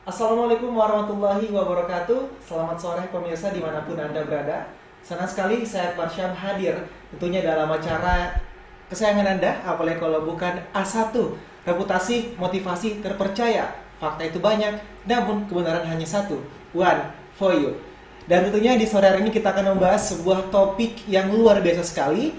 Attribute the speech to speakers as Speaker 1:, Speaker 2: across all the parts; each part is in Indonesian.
Speaker 1: Assalamualaikum warahmatullahi wabarakatuh. Selamat sore pemirsa dimanapun Anda berada. Senang sekali saya Akbar Syam hadir tentunya dalam acara kesayangan Anda, apalagi kalau bukan A1, reputasi motivasi terpercaya. Fakta itu banyak, namun kebenaran hanya satu. One for you. Dan tentunya di sore hari ini kita akan membahas sebuah topik yang luar biasa sekali,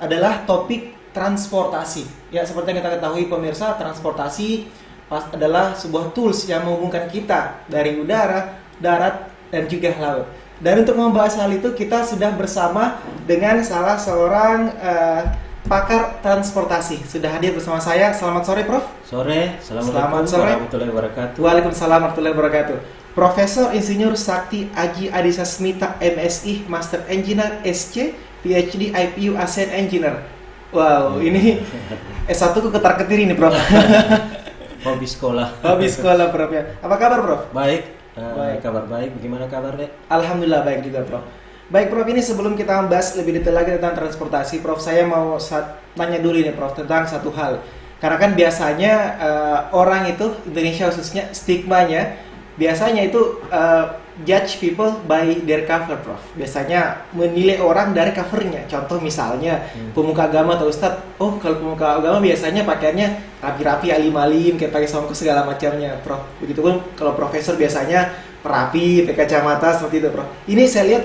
Speaker 1: adalah topik transportasi. Ya, seperti yang kita ketahui pemirsa, transportasi adalah sebuah tools yang menghubungkan kita dari udara, darat, dan juga laut. Dan untuk membahas hal itu kita sudah bersama dengan salah seorang pakar transportasi. Sudah hadir bersama saya. Selamat sore, Prof.
Speaker 2: Sore,
Speaker 1: Selamat
Speaker 2: assalamualaikum
Speaker 1: sore.
Speaker 2: warahmatullahi wabarakatuh.
Speaker 1: Waalaikumsalam warahmatullahi wabarakatuh. Profesor Insinyur Sakti Aji Adisa Smita, MSI, Master Engineer SC, PhD IPU ASEAN Engineer. Wow, ini S1 ku ketar-ketir ini, Prof.
Speaker 2: Hobi sekolah.
Speaker 1: Hobi sekolah, Prof, ya. Apa kabar, Prof?
Speaker 2: Baik,
Speaker 1: Baik.
Speaker 2: kabar baik. Bagaimana kabar, Dek?
Speaker 1: Alhamdulillah baik juga, Prof. Baik, Prof, ini sebelum kita membahas lebih detail lagi tentang transportasi, Prof, saya mau tanya dulu nih, Prof, tentang satu hal. Karena kan biasanya orang itu, Indonesia khususnya, stigmanya biasanya itu judge people by their cover, Prof. Biasanya menilai orang dari covernya. Contoh misalnya pemuka agama atau ustadz, oh kalau pemuka agama biasanya pakaiannya rapi-rapi, alim-alim, kayak pakai songkok segala macamnya, Prof. Begitupun kalau profesor biasanya perapi, pakai kacamata seperti itu, Prof. Ini saya lihat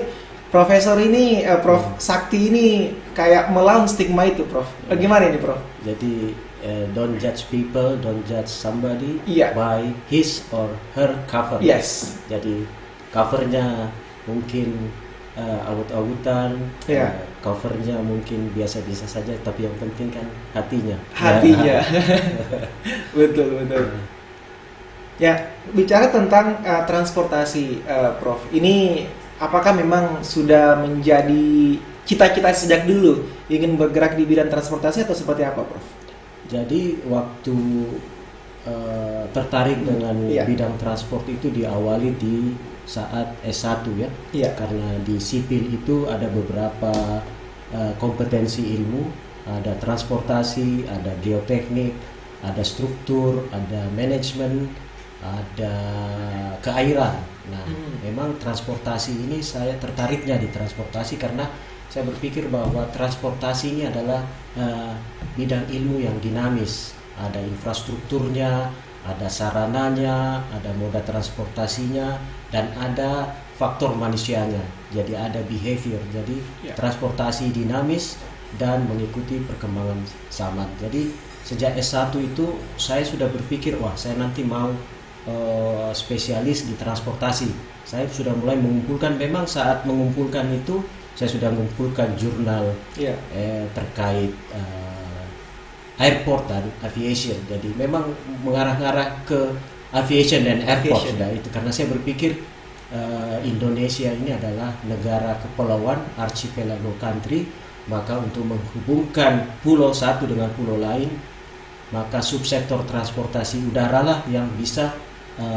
Speaker 1: profesor ini, Prof Sakti ini kayak melawan stigma itu, Prof. Bagaimana ini, Prof?
Speaker 2: Jadi, don't judge people, don't judge somebody
Speaker 1: Iya.
Speaker 2: by his or her cover.
Speaker 1: Yes.
Speaker 2: Jadi, covernya mungkin awut-awutan,
Speaker 1: Iya.
Speaker 2: covernya mungkin biasa-biasa saja, tapi yang penting kan hatinya.
Speaker 1: Hatinya. Betul, betul. Ya, bicara tentang transportasi, Prof. Ini apakah memang sudah menjadi cita-cita sejak dulu ingin bergerak di bidang transportasi atau seperti apa, Prof?
Speaker 2: Jadi waktu tertarik dengan
Speaker 1: Iya.
Speaker 2: bidang transport itu diawali di saat S1 ya.
Speaker 1: Iya.
Speaker 2: Karena di sipil itu ada beberapa kompetensi ilmu, ada transportasi, ada geoteknik, ada struktur, ada manajemen, ada keairan. Nah, memang transportasi ini saya tertariknya di transportasi karena saya berpikir bahwa transportasi ini adalah bidang ilmu yang dinamis. Ada infrastrukturnya, ada sarananya, ada moda transportasinya, dan ada faktor manusianya. Jadi ada behavior. Jadi transportasi dinamis dan mengikuti perkembangan zaman. Jadi sejak S1 itu saya sudah berpikir, wah saya nanti mau spesialis di transportasi. Saya sudah mulai mengumpulkan, memang saat mengumpulkan itu saya sudah mengumpulkan jurnal terkait airport dan aviation. Jadi memang mengarah-arah ke aviation dan airport sudah itu, karena saya berpikir Indonesia ini adalah negara kepulauan, archipelago country, maka untuk menghubungkan pulau satu dengan pulau lain, maka subsektor transportasi udara lah yang bisa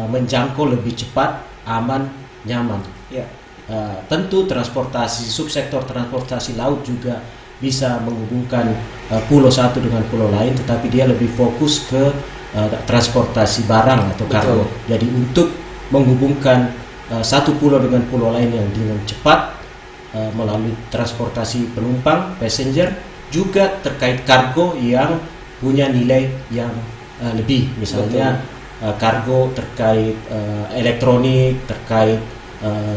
Speaker 2: menjangkau lebih cepat, aman, nyaman. Tentu transportasi subsektor transportasi laut juga bisa menghubungkan pulau satu dengan pulau lain, tetapi dia lebih fokus ke transportasi barang atau kargo. Jadi untuk menghubungkan satu pulau dengan pulau lain yang dengan cepat melalui transportasi penumpang, passenger, juga terkait kargo yang punya nilai yang lebih, misalnya kargo terkait elektronik, terkait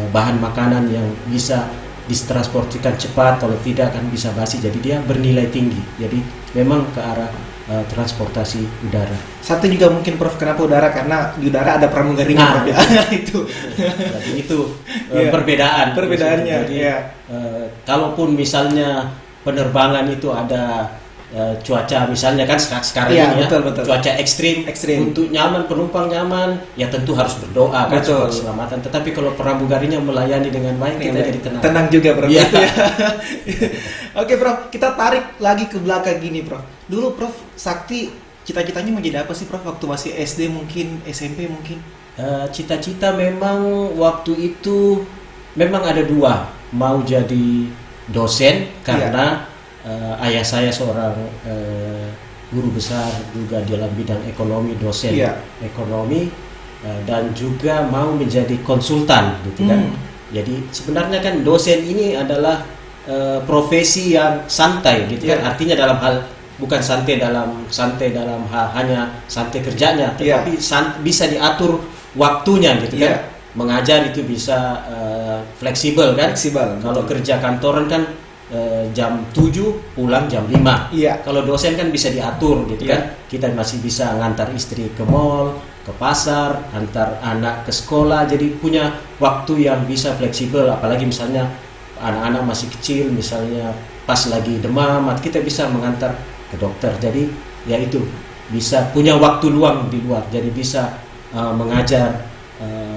Speaker 2: bahan makanan yang bisa ditransportasikan cepat, kalau tidak akan bisa basi, jadi dia bernilai tinggi. Jadi memang ke arah transportasi udara.
Speaker 1: Satu juga mungkin, Prof, kenapa udara? Karena di udara ada pramugarinya, Prof, ya. Itu.
Speaker 2: Jadi itu perbedaannya. Jadi kalaupun misalnya penerbangan itu ada cuaca, misalnya kan sekarang ini
Speaker 1: betul.
Speaker 2: Cuaca ekstrim. Untuk nyaman, penumpang nyaman, ya tentu harus berdoa kan supaya keselamatan. Tetapi kalau pramugarinya melayani dengan baik, kita jadi tenang
Speaker 1: juga, Prof.
Speaker 2: Ya.
Speaker 1: Oke, Prof, kita tarik lagi ke belakang gini, Prof. Dulu Prof Sakti cita-citanya mau jadi apa sih, Prof, waktu masih SD mungkin, SMP mungkin?
Speaker 2: Cita-cita memang waktu itu memang ada dua, mau jadi dosen karena ayah saya seorang guru besar juga dalam bidang ekonomi, dosen ekonomi, dan juga mau menjadi konsultan gitu kan. Jadi sebenarnya kan dosen ini adalah profesi yang santai gitu kan. Artinya dalam hal bukan santai dalam hal hanya santai kerjanya, tetapi bisa diatur waktunya gitu kan. Mengajar itu bisa fleksibel kan. Kalau kerja kantoran kan jam 7 pulang jam 5. Kalau dosen kan bisa diatur gitu kan. Kita masih bisa ngantar istri ke mall, ke pasar, antar anak ke sekolah. Jadi punya waktu yang bisa fleksibel. Apalagi misalnya anak-anak masih kecil, misalnya pas lagi demam, kita bisa mengantar ke dokter. Jadi ya itu bisa punya waktu luang di luar. Jadi bisa mengajar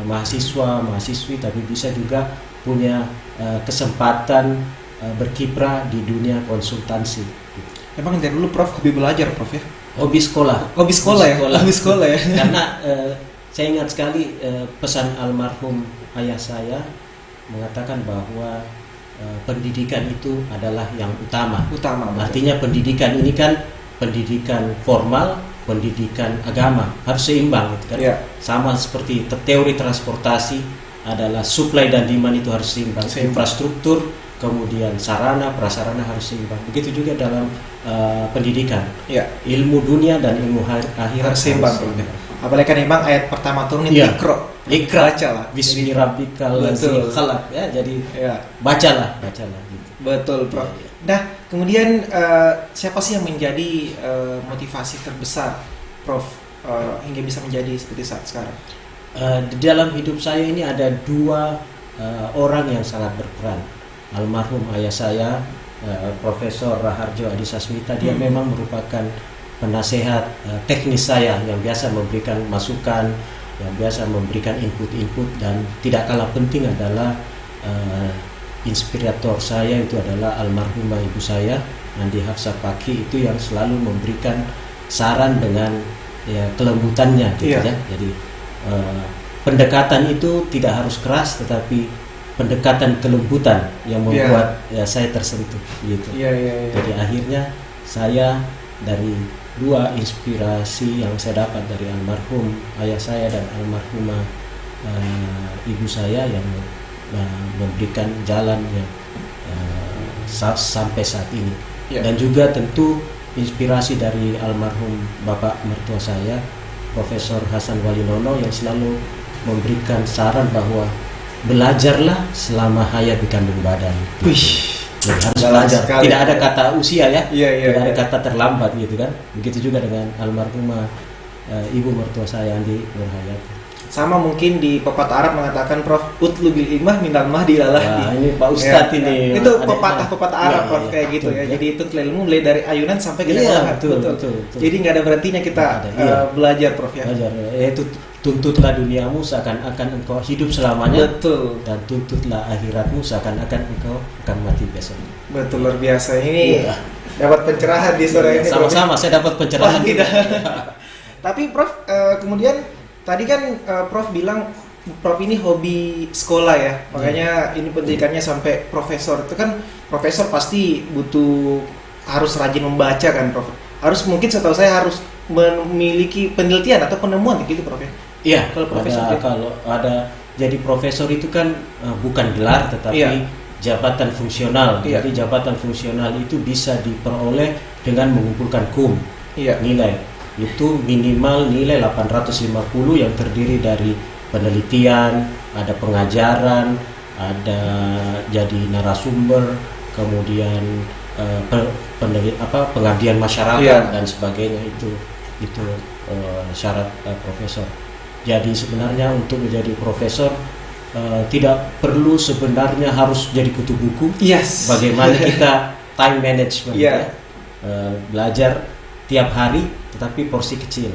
Speaker 2: mahasiswa, mahasiswi, tapi bisa juga punya kesempatan berkiprah di dunia konsultansi.
Speaker 1: Emang dari dulu Prof hobi belajar, Prof ya?
Speaker 2: Hobi sekolah.
Speaker 1: Hobi sekolah ya.
Speaker 2: Karena saya ingat sekali pesan almarhum ayah saya mengatakan bahwa pendidikan itu adalah yang utama. Artinya pendidikan ini kan pendidikan formal, pendidikan agama, harus seimbang gitu kan. Sama seperti teori transportasi adalah supply dan demand itu harus seimbang. Infrastruktur, kemudian sarana prasarana harus seimbang. Begitu juga dalam pendidikan. Ilmu dunia dan ilmu akhirat
Speaker 1: harus seimbang. Apalagi kan memang ayat pertama turun ini Iqra, bacalah.
Speaker 2: Bismi rabbikal ladzi khalaq ya. Jadi bacalah gitu.
Speaker 1: Betul, Prof. Nah, kemudian siapa sih yang menjadi motivasi terbesar Prof hingga bisa menjadi seperti saat sekarang?
Speaker 2: Di dalam hidup saya ini ada dua orang yang sangat berperan. Almarhum ayah saya, Profesor Raharjo Adisasmita, dia memang merupakan penasehat teknis saya yang biasa memberikan masukan, yang biasa memberikan input-input, dan tidak kalah penting adalah inspirator saya itu adalah almarhumah ibu saya, Andi Hafsah Paki, itu yang selalu memberikan saran dengan kelembutannya gitu ya. Jadi pendekatan itu tidak harus keras, tetapi pendekatan kelembutan yang membuat saya tersentuh gitu. Jadi akhirnya saya dari dua inspirasi yang saya dapat dari almarhum ayah saya dan almarhumah ibu saya yang memberikan jalan yang sampai saat ini. Dan juga tentu inspirasi dari almarhum bapak mertua saya, Profesor Hasan Walinono, yang selalu memberikan saran bahwa belajarlah selama hayat di kandung badan. Jadi harus belajar. Tidak ada kata usia ya. Tidak ada kata terlambat gitu kan. Begitu juga dengan almarhumah ibu mertua saya Andi Nurhayati.
Speaker 1: Sama mungkin di pepatah Arab mengatakan Prof, utlu bil himah minal mahdi lalah.
Speaker 2: Ini Pak Ustadz ini.
Speaker 1: Itu pepatah Arab Prof kayak gitu ya. Jadi itu ilmu mulai dari ayunan sampai ke dalam. Betul. Jadi nggak ada berhentinya kita belajar Prof ya.
Speaker 2: Belajar. Itu tuntutlah duniamu seakan-akan engkau hidup selamanya.
Speaker 1: Betul.
Speaker 2: Dan tuntutlah akhiratmu seakan-akan engkau akan mati besok.
Speaker 1: Betul, luar biasa. Ini dapat pencerahan di sore ini.
Speaker 2: Sama-sama, saya dapat pencerahan.
Speaker 1: Tapi Prof, kemudian tadi kan Prof bilang Prof ini hobi sekolah ya. Makanya ini pendidikannya sampai profesor. Itu kan profesor pasti butuh harus rajin membaca kan Prof. Harus mungkin setahu saya harus memiliki penelitian atau penemuan gitu Prof ya.
Speaker 2: Iya, kalau profesor kalau ada jadi profesor itu kan bukan gelar tetapi jabatan fungsional. Jadi jabatan fungsional itu bisa diperoleh dengan mengumpulkan KUM. Nilai itu minimal nilai 850 yang terdiri dari penelitian, ada pengajaran, ada jadi narasumber, kemudian pengabdian masyarakat dan sebagainya. Itu syarat profesor. Jadi sebenarnya untuk menjadi profesor tidak perlu sebenarnya harus jadi kutu buku. Bagaimana kita time management belajar tiap hari tetapi porsi kecil.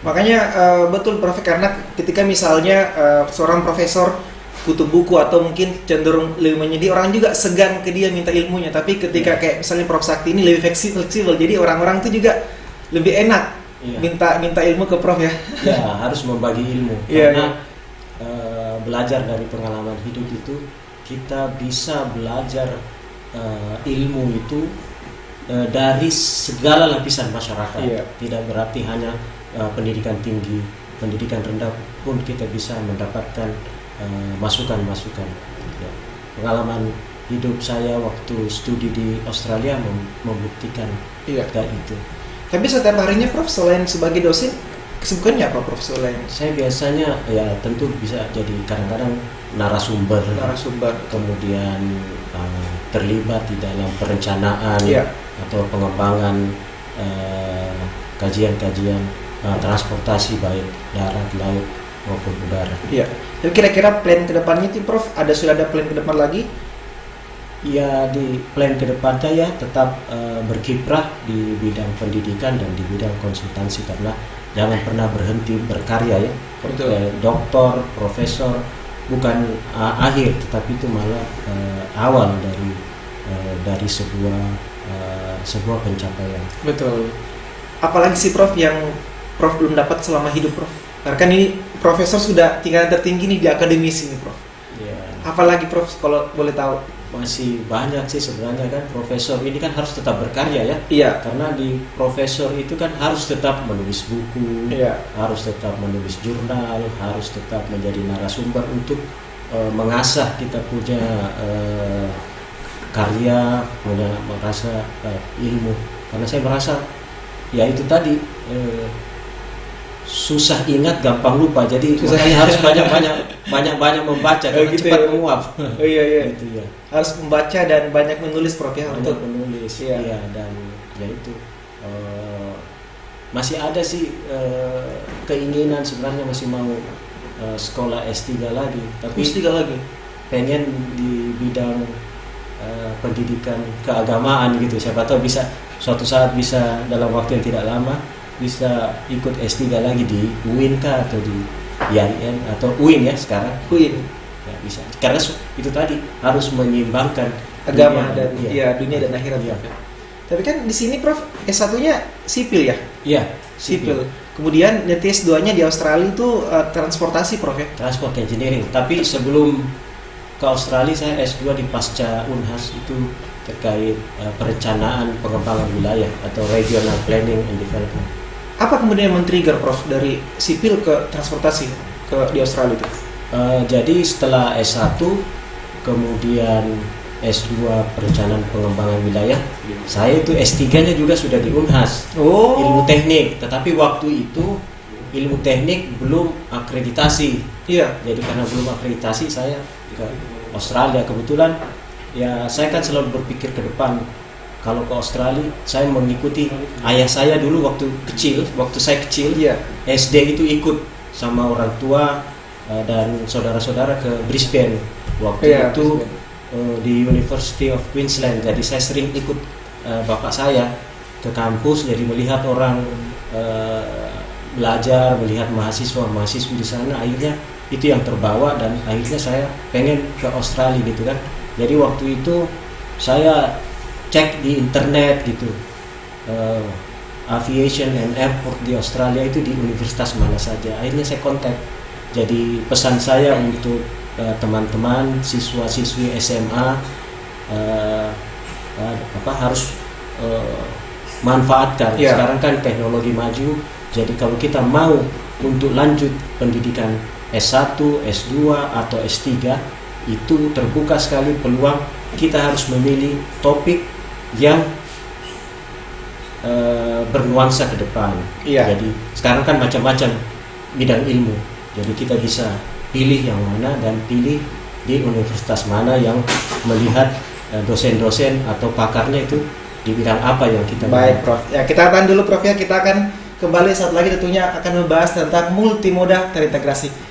Speaker 1: Makanya betul Prof, karena ketika misalnya seorang profesor kutu buku atau mungkin cenderung lebih menyedih, orang juga segan ke dia minta ilmunya. Tapi ketika kayak misalnya Prof Sakti ini lebih fleksibel, jadi orang-orang itu juga lebih enak minta ilmu ke Prof ya.
Speaker 2: Harus membagi ilmu karena belajar dari pengalaman hidup itu kita bisa belajar ilmu itu dari segala lapisan masyarakat. Tidak berarti hanya pendidikan tinggi, pendidikan rendah pun kita bisa mendapatkan masukan-masukan. Ya. Pengalaman hidup saya waktu studi di Australia membuktikan kayak itu.
Speaker 1: Tapi setiap harinya Prof, selain sebagai dosen, kesibukannya apa Prof selain?
Speaker 2: Saya biasanya ya tentu bisa jadi kadang-kadang narasumber, kemudian terlibat di dalam perencanaan atau pengembangan kajian-kajian transportasi baik darat, laut maupun udara.
Speaker 1: Iya. Jadi kira-kira plan kedepannya itu Prof, sudah ada plan ke depan lagi?
Speaker 2: Ya, di plan kedepannya ya tetap berkiprah di bidang pendidikan dan di bidang konsultansi, karena jangan pernah berhenti berkarya ya. Doktor, profesor bukan akhir, tetapi itu malah awal dari sebuah pencapaian.
Speaker 1: Betul. Apalagi sih Prof yang Prof belum dapat selama hidup Prof? Karena kan ini profesor sudah tingkatan tertinggi nih di akademisi nih Prof. Ya. Apalagi Prof kalau boleh tahu?
Speaker 2: Masih banyak sih sebenarnya kan. Profesor ini kan harus tetap berkarya ya.
Speaker 1: Iya.
Speaker 2: Karena di profesor itu kan harus tetap menulis buku, harus tetap menulis jurnal, harus tetap menjadi narasumber untuk mengasah kita punya karya, mengasah ilmu. Karena saya merasa ya itu tadi susah ingat gampang lupa, jadi makanya harus banyak membaca karena gitu cepat menguap.
Speaker 1: Iya.
Speaker 2: Gitu ya.
Speaker 1: Harus membaca dan banyak menulis Prof ya.
Speaker 2: Untuk menulis. Iya, dan ya itu masih ada sih keinginan sebenarnya masih mau sekolah S3 lagi, tapi
Speaker 1: S3 lagi
Speaker 2: pengen di bidang pendidikan keagamaan gitu. Siapa tahu bisa suatu saat bisa dalam waktu yang tidak lama bisa ikut S3 lagi di UIN kah atau di IAIN atau UIN ya sekarang.
Speaker 1: UIN.
Speaker 2: Ya bisa. Karena itu tadi harus menyeimbangkan
Speaker 1: agama dan dunia dan akhirat. Ya. Tapi kan di sini Prof S1-nya sipil ya?
Speaker 2: Iya,
Speaker 1: sipil. Kemudian nanti S2-nya di Australia itu transportasi Prof ya?
Speaker 2: Transport engineering. Tapi sebelum ke Australia saya S2 di pasca Unhas itu terkait perencanaan pengembangan wilayah atau regional planning and development.
Speaker 1: Apa kemudian yang men-trigger Prof dari sipil ke transportasi di Australia itu?
Speaker 2: Jadi setelah S1 kemudian S2 perencanaan pengembangan wilayah, saya itu S3-nya juga sudah di Unhas. Ilmu teknik, tetapi waktu itu ilmu teknik belum akreditasi.
Speaker 1: Iya.
Speaker 2: Jadi karena belum akreditasi saya ke Australia. Kebetulan ya saya kan selalu berpikir ke depan. Kalau ke Australia, saya mengikuti ayah saya dulu waktu saya kecil, SD itu ikut sama orang tua dan saudara-saudara ke Brisbane. Waktu itu di University of Queensland. Jadi saya sering ikut bapak saya ke kampus, jadi melihat orang belajar, melihat mahasiswa-mahasiswi di sana. Akhirnya itu yang terbawa dan akhirnya saya pengen ke Australia gitu kan. Jadi waktu itu saya cek di internet gitu, aviation and airport di Australia itu di universitas mana saja. Akhirnya saya kontak. Jadi pesan saya untuk teman-teman siswa-siswi SMA harus manfaatkan. Sekarang kan teknologi maju. Jadi kalau kita mau untuk lanjut pendidikan S1, S2 atau S3 itu terbuka sekali peluang. Kita harus memilih topik yang bernuansa ke depan. Jadi sekarang kan macam-macam bidang ilmu. Jadi kita bisa pilih yang mana dan pilih di universitas mana yang melihat dosen-dosen atau pakarnya itu di bidang apa yang kita
Speaker 1: Baik Prof. Ya kita tahan dulu Prof ya. Kita akan kembali saat lagi tentunya akan membahas tentang multimoda terintegrasi.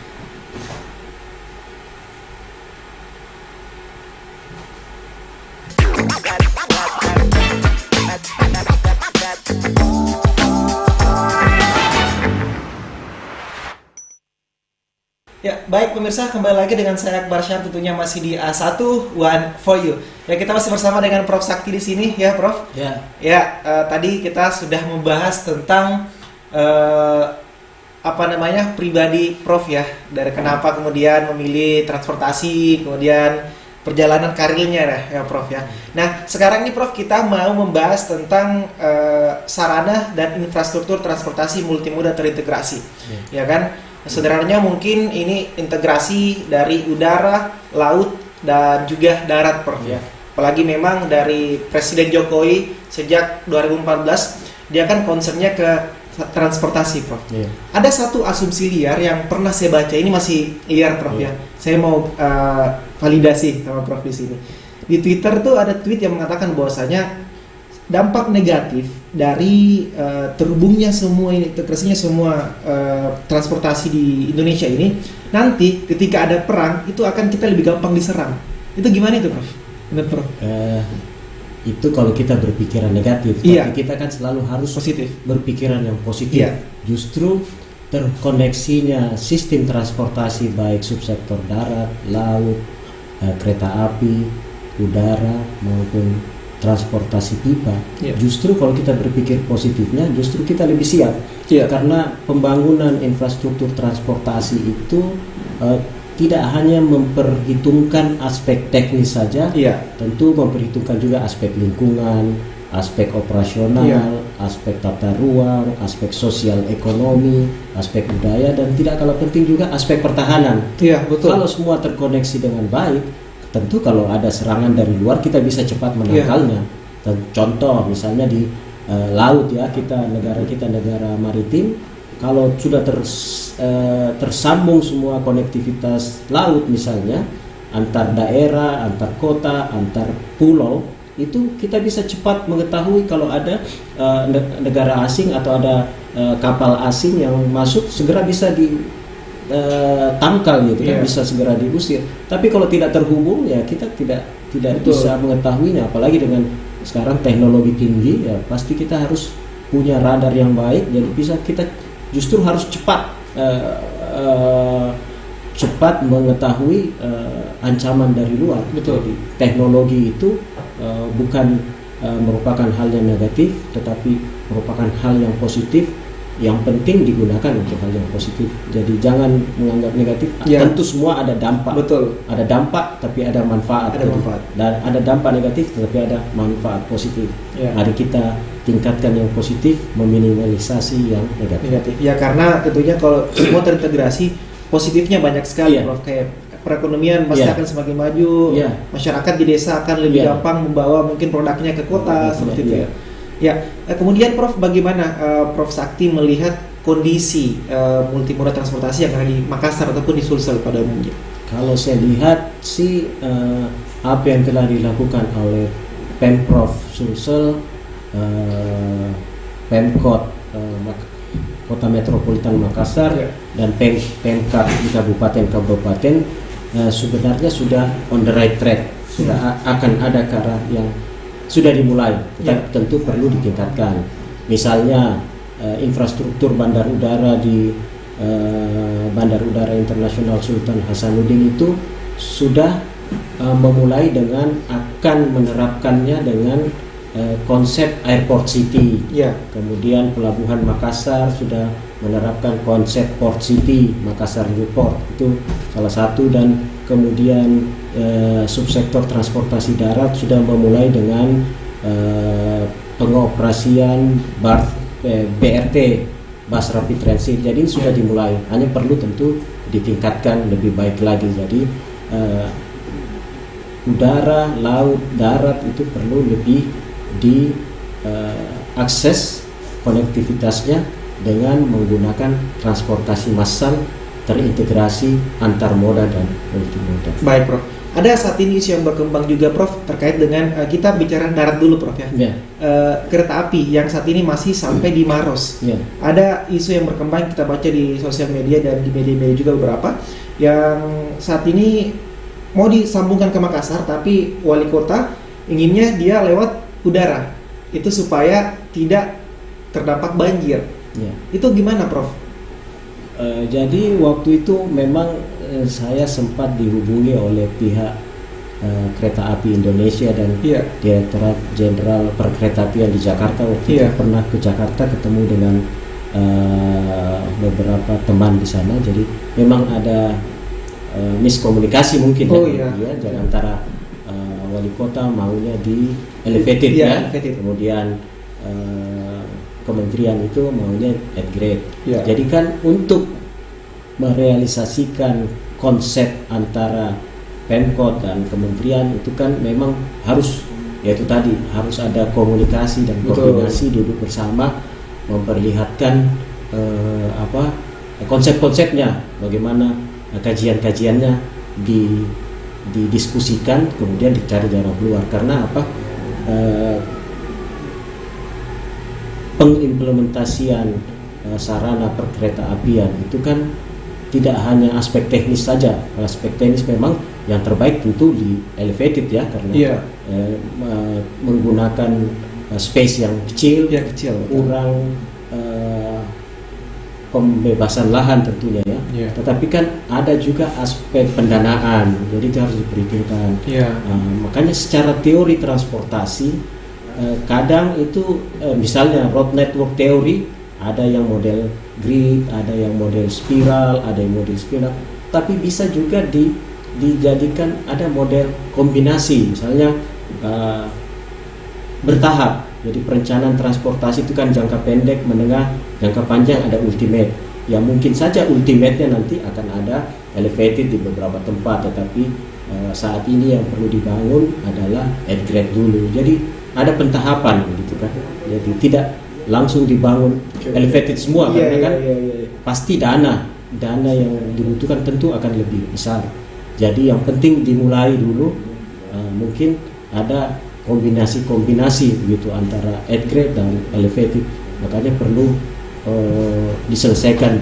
Speaker 1: Ya, baik pemirsa, kembali lagi dengan saya Akbar Syam, tentunya masih di A1 One for You. Ya, kita masih bersama dengan Prof Sakti di sini ya, Prof.
Speaker 2: Ya.
Speaker 1: Ya, tadi kita sudah membahas tentang pribadi Prof ya, dari kenapa kemudian memilih transportasi, kemudian perjalanan karirnya ya Prof ya. Nah sekarang nih Prof kita mau membahas tentang sarana dan infrastruktur transportasi multimoda terintegrasi, ya kan? Sederhananya mungkin ini integrasi dari udara, laut dan juga darat Prof ya. Apalagi memang dari Presiden Jokowi sejak 2014 dia kan concernnya ke transportasi Prof. Ada satu asumsi liar yang pernah saya baca, ini masih liar Prof ya. Saya mau validasi sama Prof di sini. Di Twitter tuh ada tweet yang mengatakan bahwasanya dampak negatif dari terhubungnya semua ini, integrasinya semua transportasi di Indonesia ini, nanti ketika ada perang itu akan kita lebih gampang diserang. Itu gimana itu Prof? Benar Prof?
Speaker 2: Itu kalau kita berpikiran negatif, tapi kita kan selalu harus
Speaker 1: positif,
Speaker 2: berpikiran yang positif. Justru terkoneksinya sistem transportasi baik subsektor darat, laut, kereta api, udara maupun transportasi pipa. Justru kalau kita berpikir positifnya, justru kita lebih siap. Karena pembangunan infrastruktur transportasi itu tidak hanya memperhitungkan aspek teknis saja, tentu memperhitungkan juga aspek lingkungan, aspek operasional, aspek tata ruang, aspek sosial ekonomi, aspek budaya, dan tidak kalah penting juga aspek pertahanan.
Speaker 1: Betul.
Speaker 2: Kalau semua terkoneksi dengan baik, tentu kalau ada serangan dari luar kita bisa cepat menangkalnya. Contoh misalnya di laut ya, negara kita negara maritim. Kalau sudah tersambung semua konektivitas laut misalnya antar daerah, antar kota, antar pulau, itu kita bisa cepat mengetahui kalau ada negara asing atau ada kapal asing yang masuk, segera bisa ditangkal gitu kan, bisa segera diusir. Tapi kalau tidak terhubung ya kita tidak bisa mengetahuinya, apalagi dengan sekarang teknologi tinggi ya pasti kita harus punya radar yang baik, jadi bisa kita justru harus cepat mengetahui ancaman dari luar. Jadi, teknologi itu bukan merupakan hal yang negatif, tetapi merupakan hal yang positif. Yang penting digunakan untuk hal yang positif. Jadi jangan menganggap negatif. Tentu semua ada dampak. Ada dampak, tapi ada manfaat. Dan ada dampak negatif, tetapi ada manfaat positif. Mari kita tingkatkan yang positif, meminimalisasi yang negatif.
Speaker 1: Ya karena tentunya kalau semua terintegrasi, positifnya banyak sekali, Prof. Kayak perekonomian pasti akan semakin maju. Masyarakat di desa akan lebih gampang membawa mungkin produknya ke kota seperti itu. Kemudian Prof, bagaimana Prof Sakti melihat kondisi multimoda transportasi yang ada di Makassar ataupun di Sulsel pada umumnya?
Speaker 2: Kalau saya lihat sih apa yang telah dilakukan oleh Pemprov Sulsel, Pemkot Kota Metropolitan Makassar dan Pemkab di kabupaten sebenarnya sudah on the right track, sudah akan ada ke arah yang sudah dimulai, tetapi tentu perlu ditingkatkan. Misalnya infrastruktur bandar udara di Bandar Udara Internasional Sultan Hasanuddin itu sudah memulai dengan akan menerapkannya dengan konsep Airport City. Kemudian Pelabuhan Makassar sudah menerapkan konsep Port City, Makassar Newport, itu salah satu. Dan kemudian subsektor transportasi darat sudah memulai dengan pengoperasian BRT, Bus Rapid Transit. Jadi sudah dimulai, hanya perlu tentu ditingkatkan lebih baik lagi. Jadi udara, laut, darat itu perlu lebih diakses konektivitasnya dengan menggunakan transportasi massal terintegrasi antar moda dan multimoda.
Speaker 1: Baik Prof, ada saat ini isu yang berkembang juga Prof terkait dengan kita bicara darat dulu Prof ya. Kereta api yang saat ini masih sampai di Maros. Ada isu yang berkembang, kita baca di sosial media dan di media-media juga beberapa, yang saat ini mau disambungkan ke Makassar, tapi wali kota inginnya dia lewat udara, itu supaya tidak terdampak banjir. Itu gimana Prof?
Speaker 2: Jadi waktu itu memang saya sempat dihubungi oleh pihak Kereta Api Indonesia dan Direktorat Jenderal Perkeretaapian di Jakarta. Waktu itu pernah ke Jakarta ketemu dengan beberapa teman di sana. Jadi memang ada miskomunikasi mungkin antara wali kota maunya di elevated
Speaker 1: Iya,
Speaker 2: ya,
Speaker 1: elevated.
Speaker 2: kemudian kementerian itu maunya at grade.
Speaker 1: Iya.
Speaker 2: Jadi kan untuk merealisasikan konsep antara Pemkot dan kementerian itu kan memang harus, yaitu tadi harus ada komunikasi dan
Speaker 1: Betul.
Speaker 2: koordinasi, duduk bersama, memperlihatkan konsep-konsepnya, bagaimana kajian-kajiannya didiskusikan, kemudian dicari jalan keluar. Karena apa? Pengimplementasian sarana perkereta apian itu kan tidak hanya aspek teknis saja. Aspek teknis memang yang terbaik tentu di elevated ya, karena
Speaker 1: Iya.
Speaker 2: Menggunakan space yang kecil,
Speaker 1: Ya, kecil.
Speaker 2: kurang pembebasan lahan tentunya ya.
Speaker 1: Iya.
Speaker 2: Tetapi kan ada juga aspek pendanaan, jadi itu harus diperhitungkan.
Speaker 1: Iya.
Speaker 2: Makanya secara teori transportasi kadang itu misalnya road network teori ada yang model grid, ada yang model spiral, ada yang model spiral, tapi bisa juga dijadikan ada model kombinasi, misalnya bertahap. Jadi perencanaan transportasi itu kan jangka pendek, menengah, jangka panjang, ada ultimate. Ya mungkin saja ultimate-nya nanti akan ada elevated di beberapa tempat, tetapi saat ini yang perlu dibangun adalah at grade dulu. Jadi ada pentahapan gitu kan. Jadi tidak langsung dibangun elevated semua, karena kan pasti dana yang dibutuhkan tentu akan lebih besar. Jadi yang penting dimulai dulu, mungkin ada kombinasi begitu antara at grade dan elevated. Makanya perlu diselesaikan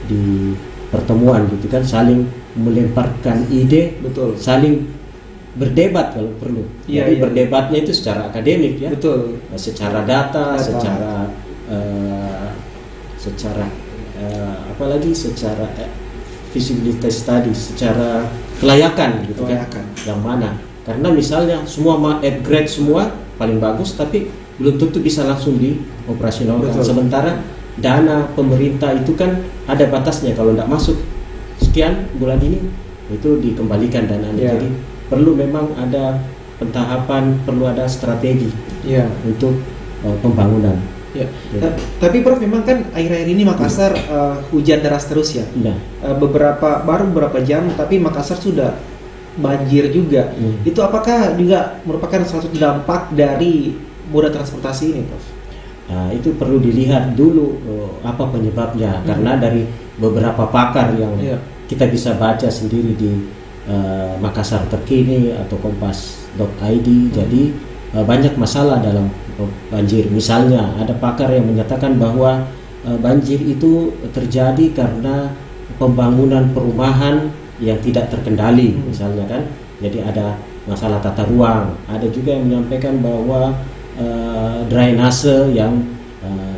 Speaker 2: di pertemuan gitu kan, saling melemparkan ide,
Speaker 1: Betul.
Speaker 2: saling berdebat kalau perlu.
Speaker 1: Iya,
Speaker 2: Jadi
Speaker 1: iya.
Speaker 2: berdebatnya itu secara akademik ya,
Speaker 1: Betul.
Speaker 2: secara data,
Speaker 1: Data.
Speaker 2: secara apalagi secara feasibility study, secara kelayakan gitu
Speaker 1: Kelayakan.
Speaker 2: kan, yang mana. Karena misalnya semua at grade semua paling bagus, tapi belum tentu bisa langsung dioperasionalkan.
Speaker 1: Betul.
Speaker 2: Sementara dana pemerintah itu kan ada batasnya, kalau tidak masuk sekian bulan ini itu dikembalikan dananya.
Speaker 1: Ya.
Speaker 2: Jadi perlu memang ada pentahapan, perlu ada strategi
Speaker 1: Iya.
Speaker 2: untuk pembangunan.
Speaker 1: Ya.
Speaker 2: Ya.
Speaker 1: Tapi Prof, memang kan akhir-akhir ini Makassar hujan deras terus ya.
Speaker 2: Nah,
Speaker 1: Baru beberapa jam, tapi Makassar sudah banjir juga. Itu apakah juga merupakan salah satu dampak dari moda transportasi ini, Prof?
Speaker 2: nah, itu perlu dilihat dulu apa penyebabnya. Karena dari beberapa pakar yang
Speaker 1: Iya.
Speaker 2: kita bisa baca sendiri di Makassar Terkini atau kompas.id, jadi banyak masalah dalam banjir. Misalnya ada pakar yang menyatakan bahwa banjir itu terjadi karena pembangunan perumahan yang tidak terkendali, misalnya kan. Jadi ada masalah tata ruang. Ada juga yang menyampaikan bahwa drainase yang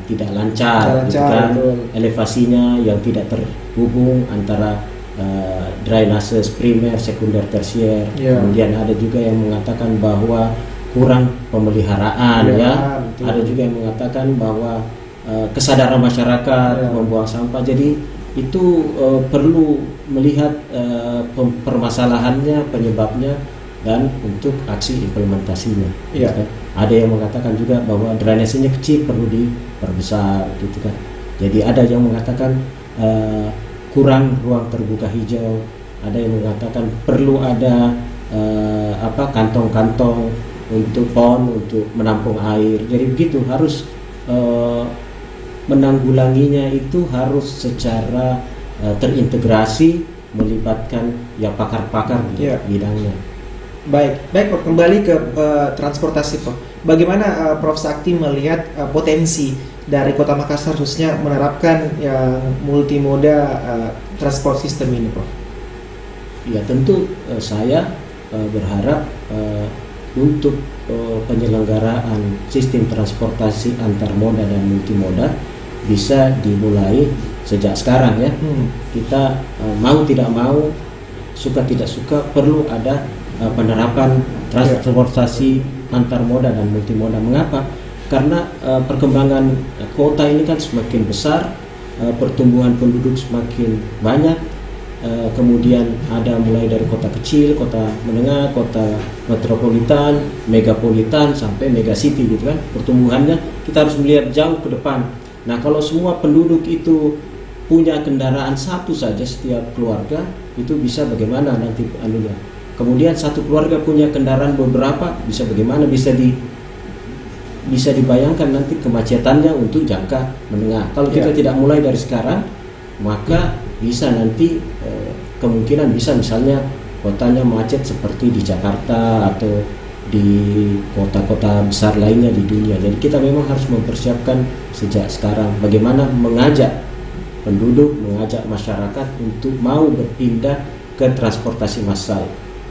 Speaker 2: tidak lancar, gitu kan.
Speaker 1: Betul.
Speaker 2: Elevasinya yang tidak terhubung antara drainase primer, sekunder, tersier.
Speaker 1: Ya.
Speaker 2: Kemudian ada juga yang mengatakan bahwa kurang pemeliharaan ya.
Speaker 1: Betul.
Speaker 2: Ada juga yang mengatakan bahwa kesadaran masyarakat
Speaker 1: Ya.
Speaker 2: membuang sampah. Jadi itu perlu melihat permasalahannya, penyebabnya, dan untuk aksi implementasinya.
Speaker 1: Iya.
Speaker 2: Gitu kan. Ada yang mengatakan juga bahwa drainasenya kecil, perlu diperbesar gitu kan. Jadi ada yang mengatakan kurang ruang terbuka hijau. Ada yang mengatakan perlu ada kantong-kantong untuk pon untuk menampung air. Jadi begitu, harus menanggulanginya itu harus secara terintegrasi, melibatkan ya pakar-pakar di
Speaker 1: Iya.
Speaker 2: bidangnya.
Speaker 1: Baik Prof, kembali ke transportasi, Prof. Bagaimana Prof Sakti melihat potensi dari Kota Makassar khususnya menerapkan yang multimoda transport system ini, Prof?
Speaker 2: Ya tentu saya berharap untuk penyelenggaraan sistem transportasi antar moda dan multimoda bisa dimulai sejak sekarang ya. Kita mau tidak mau, suka tidak suka, perlu ada penerapan transportasi antar moda dan multimoda. Mengapa? Karena perkembangan kota ini kan semakin besar, pertumbuhan penduduk semakin banyak, kemudian ada mulai dari kota kecil, kota menengah, kota metropolitan, megapolitan sampai megacity gitu kan. Pertumbuhannya kita harus melihat jauh ke depan. Nah, kalau semua penduduk itu punya kendaraan satu saja setiap keluarga, itu bisa bagaimana nanti anunya. Kemudian satu keluarga punya kendaraan beberapa, bisa bagaimana, bisa dibayangkan nanti kemacetannya untuk jangka menengah. Kalau kita tidak mulai dari sekarang, maka bisa nanti kemungkinan bisa misalnya kotanya macet seperti di Jakarta atau di kota-kota besar lainnya di dunia. Jadi kita memang harus mempersiapkan sejak sekarang bagaimana mengajak penduduk, mengajak masyarakat untuk mau berpindah ke transportasi massal.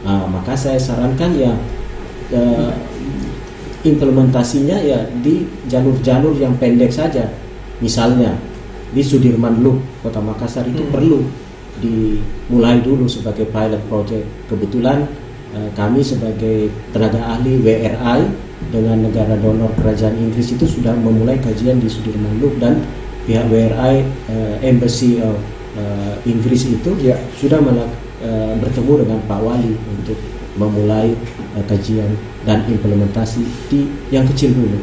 Speaker 2: Maka saya sarankan ya implementasinya ya di jalur-jalur yang pendek saja. Misalnya di Sudirman Loop Kota Makassar itu perlu dimulai dulu sebagai pilot project. Kebetulan kami sebagai tenaga ahli WRI dengan negara donor kerajaan Inggris itu sudah memulai kajian di Sudirman Loop, dan pihak WRI Embassy of Inggris itu sudah bertemu dengan Pak Wali untuk memulai kajian dan implementasi di yang kecil dulu.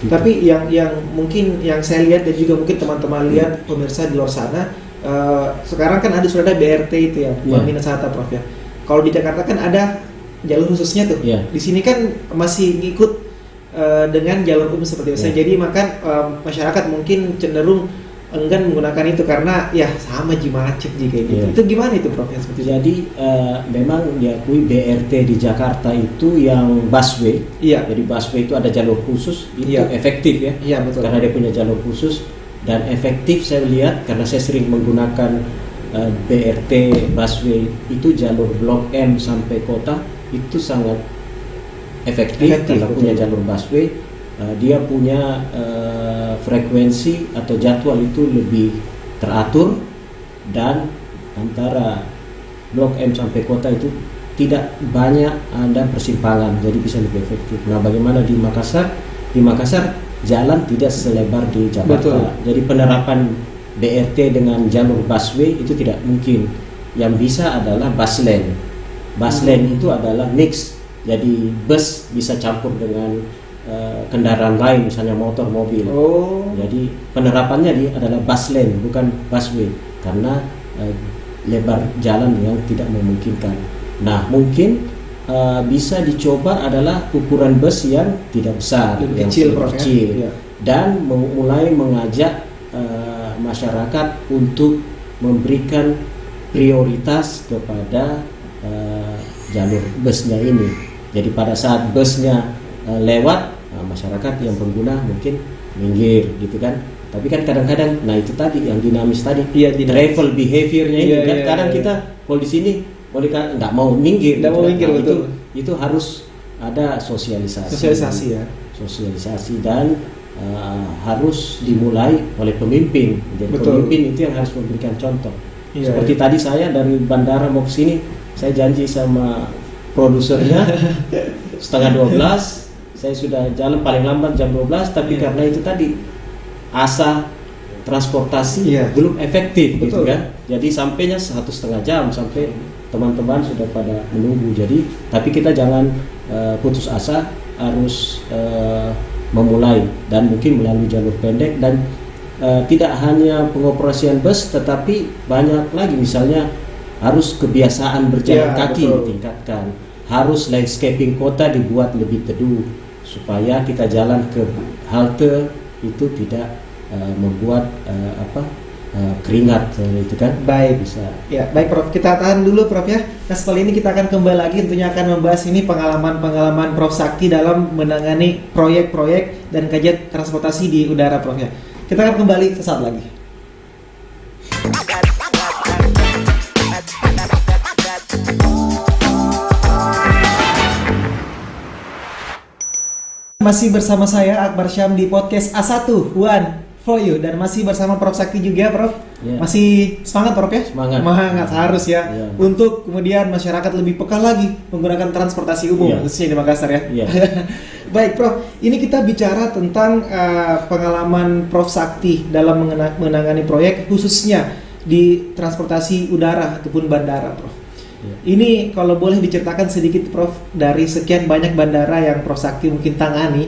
Speaker 1: Tapi yang mungkin yang saya lihat dan juga mungkin teman-teman lihat pemirsa di luar sana, sekarang kan sudah ada BRT itu ya, Minat Sahata Prof ya. Kalau di Jakarta kan ada jalur khususnya tuh. Di sini kan masih ngikut dengan jalur umum seperti biasa. Jadi masyarakat mungkin cenderung enggan menggunakan itu karena ya sama macet kayak gitu. Itu gimana itu Prof?
Speaker 2: Jadi memang diakui BRT di Jakarta itu yang busway. Jadi busway itu ada jalur khusus, itu efektif ya.
Speaker 1: Betul.
Speaker 2: Karena dia punya jalur khusus dan efektif saya lihat karena saya sering menggunakan BRT busway itu jalur Blok M sampai kota itu sangat efektif karena punya jalur busway. Dia punya frekuensi atau jadwal itu lebih teratur, dan antara Blok M sampai kota itu tidak banyak ada persimpangan, jadi bisa lebih efektif. Nah, bagaimana di Makassar? Di Makassar jalan tidak selebar di Jakarta.
Speaker 1: Betul.
Speaker 2: Jadi penerapan BRT dengan jalur busway itu tidak mungkin. Yang bisa adalah bus lane. Bus lane itu adalah mix. Jadi bus bisa campur dengan kendaraan lain, misalnya motor, mobil. Jadi penerapannya adalah bus lane, bukan busway, karena lebar jalan yang tidak memungkinkan. Nah, mungkin bisa dicoba adalah ukuran bus yang tidak besar, yang kecil, dan mulai mengajak masyarakat untuk memberikan prioritas kepada jalur busnya ini. Jadi pada saat busnya lewat, masyarakat yang pengguna mungkin minggir gitu kan. Tapi kan kadang-kadang, nah itu tadi yang dinamis tadi, travel behaviornya ini kan kadang kita kalau di sini nggak mau minggir,
Speaker 1: betul.
Speaker 2: Itu harus ada sosialisasi dan harus dimulai oleh pemimpin. Jadi pemimpin itu yang harus memberikan contoh. Seperti tadi saya dari bandara mau ke sini, saya janji sama produsernya 11:30 saya sudah jalan paling lambat jam 12, tapi karena itu tadi asa transportasi belum efektif gitu kan. Jadi sampainya 1,5 jam sampai teman-teman sudah pada menunggu. Jadi tapi kita jangan putus asa, harus memulai dan mungkin melalui jalur pendek, dan tidak hanya pengoperasian bus tetapi banyak lagi, misalnya harus kebiasaan berjalan kaki ditingkatkan, harus landscaping kota dibuat lebih teduh supaya kita jalan ke halte itu tidak membuat keringat itu kan. Bisa.
Speaker 1: Baik Prof, kita tahan dulu Prof ya. Nah, setelah ini kita akan kembali lagi tentunya akan membahas ini pengalaman Prof Sakti dalam menangani proyek-proyek dan kajian transportasi di udara Prof ya. Kita akan kembali sesaat lagi. Masih bersama saya Akbar Syam di podcast A1 One for You, dan masih bersama Prof Sakti juga Prof. Masih semangat Prof ya? Semangat harus ya. Untuk kemudian masyarakat lebih peka lagi menggunakan transportasi umum khususnya di Makassar ya. Baik Prof, ini kita bicara tentang pengalaman Prof Sakti dalam menangani proyek khususnya di transportasi udara ataupun bandara, Prof.
Speaker 2: Ya.
Speaker 1: Ini kalau boleh diceritakan sedikit, Prof, dari sekian banyak bandara yang Prof Sakti mungkin tangani,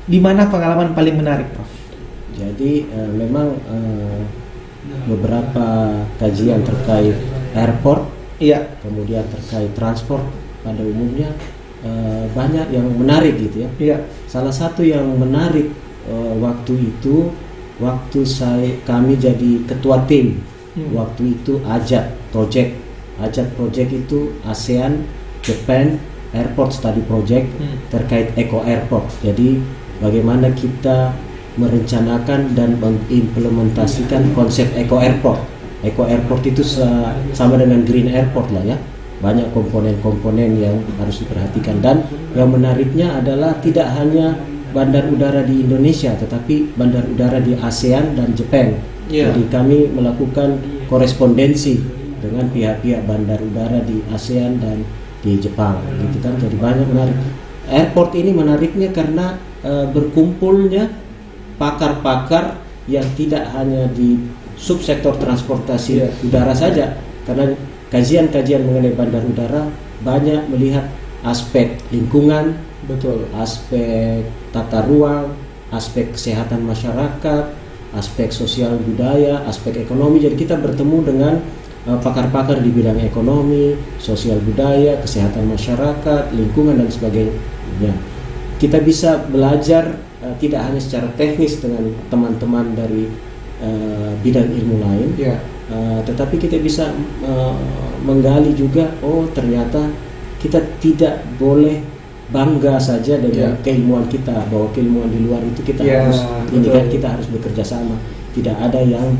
Speaker 1: di mana pengalaman paling menarik, Prof?
Speaker 2: Jadi memang beberapa kajian terkait airport,
Speaker 1: Iya.
Speaker 2: kemudian terkait transport pada umumnya banyak yang menarik gitu ya.
Speaker 1: Iya.
Speaker 2: Salah satu yang menarik waktu itu, kami jadi ketua tim. Waktu itu AJAT project itu ASEAN Japan Airport Study Project terkait Eco Airport. Jadi bagaimana kita merencanakan dan mengimplementasikan konsep Eco Airport. Eco Airport itu sama dengan Green Airport lah ya. Banyak komponen-komponen yang harus diperhatikan, dan yang menariknya adalah tidak hanya bandar udara di Indonesia, tetapi bandar udara di ASEAN dan Jepang. Jadi kami melakukan korespondensi dengan pihak-pihak bandar udara di ASEAN dan di Jepang, gitu kan. Jadi banyak menarik. Airport ini menariknya karena berkumpulnya pakar-pakar yang tidak hanya di subsektor transportasi udara saja, karena kajian-kajian mengenai bandar udara banyak melihat aspek lingkungan,
Speaker 1: Betul.
Speaker 2: aspek tata ruang, aspek kesehatan masyarakat, aspek sosial budaya, aspek ekonomi. Jadi kita bertemu dengan pakar-pakar di bidang ekonomi, sosial budaya, kesehatan masyarakat, lingkungan dan sebagainya. Kita bisa belajar tidak hanya secara teknis dengan teman-teman dari bidang ilmu lain, tetapi kita bisa menggali juga, oh ternyata kita tidak boleh bangga saja dengan keilmuan kita, bahwa keilmuan di luar itu kita harus ini kan, kita harus bekerja sama. Tidak ada yang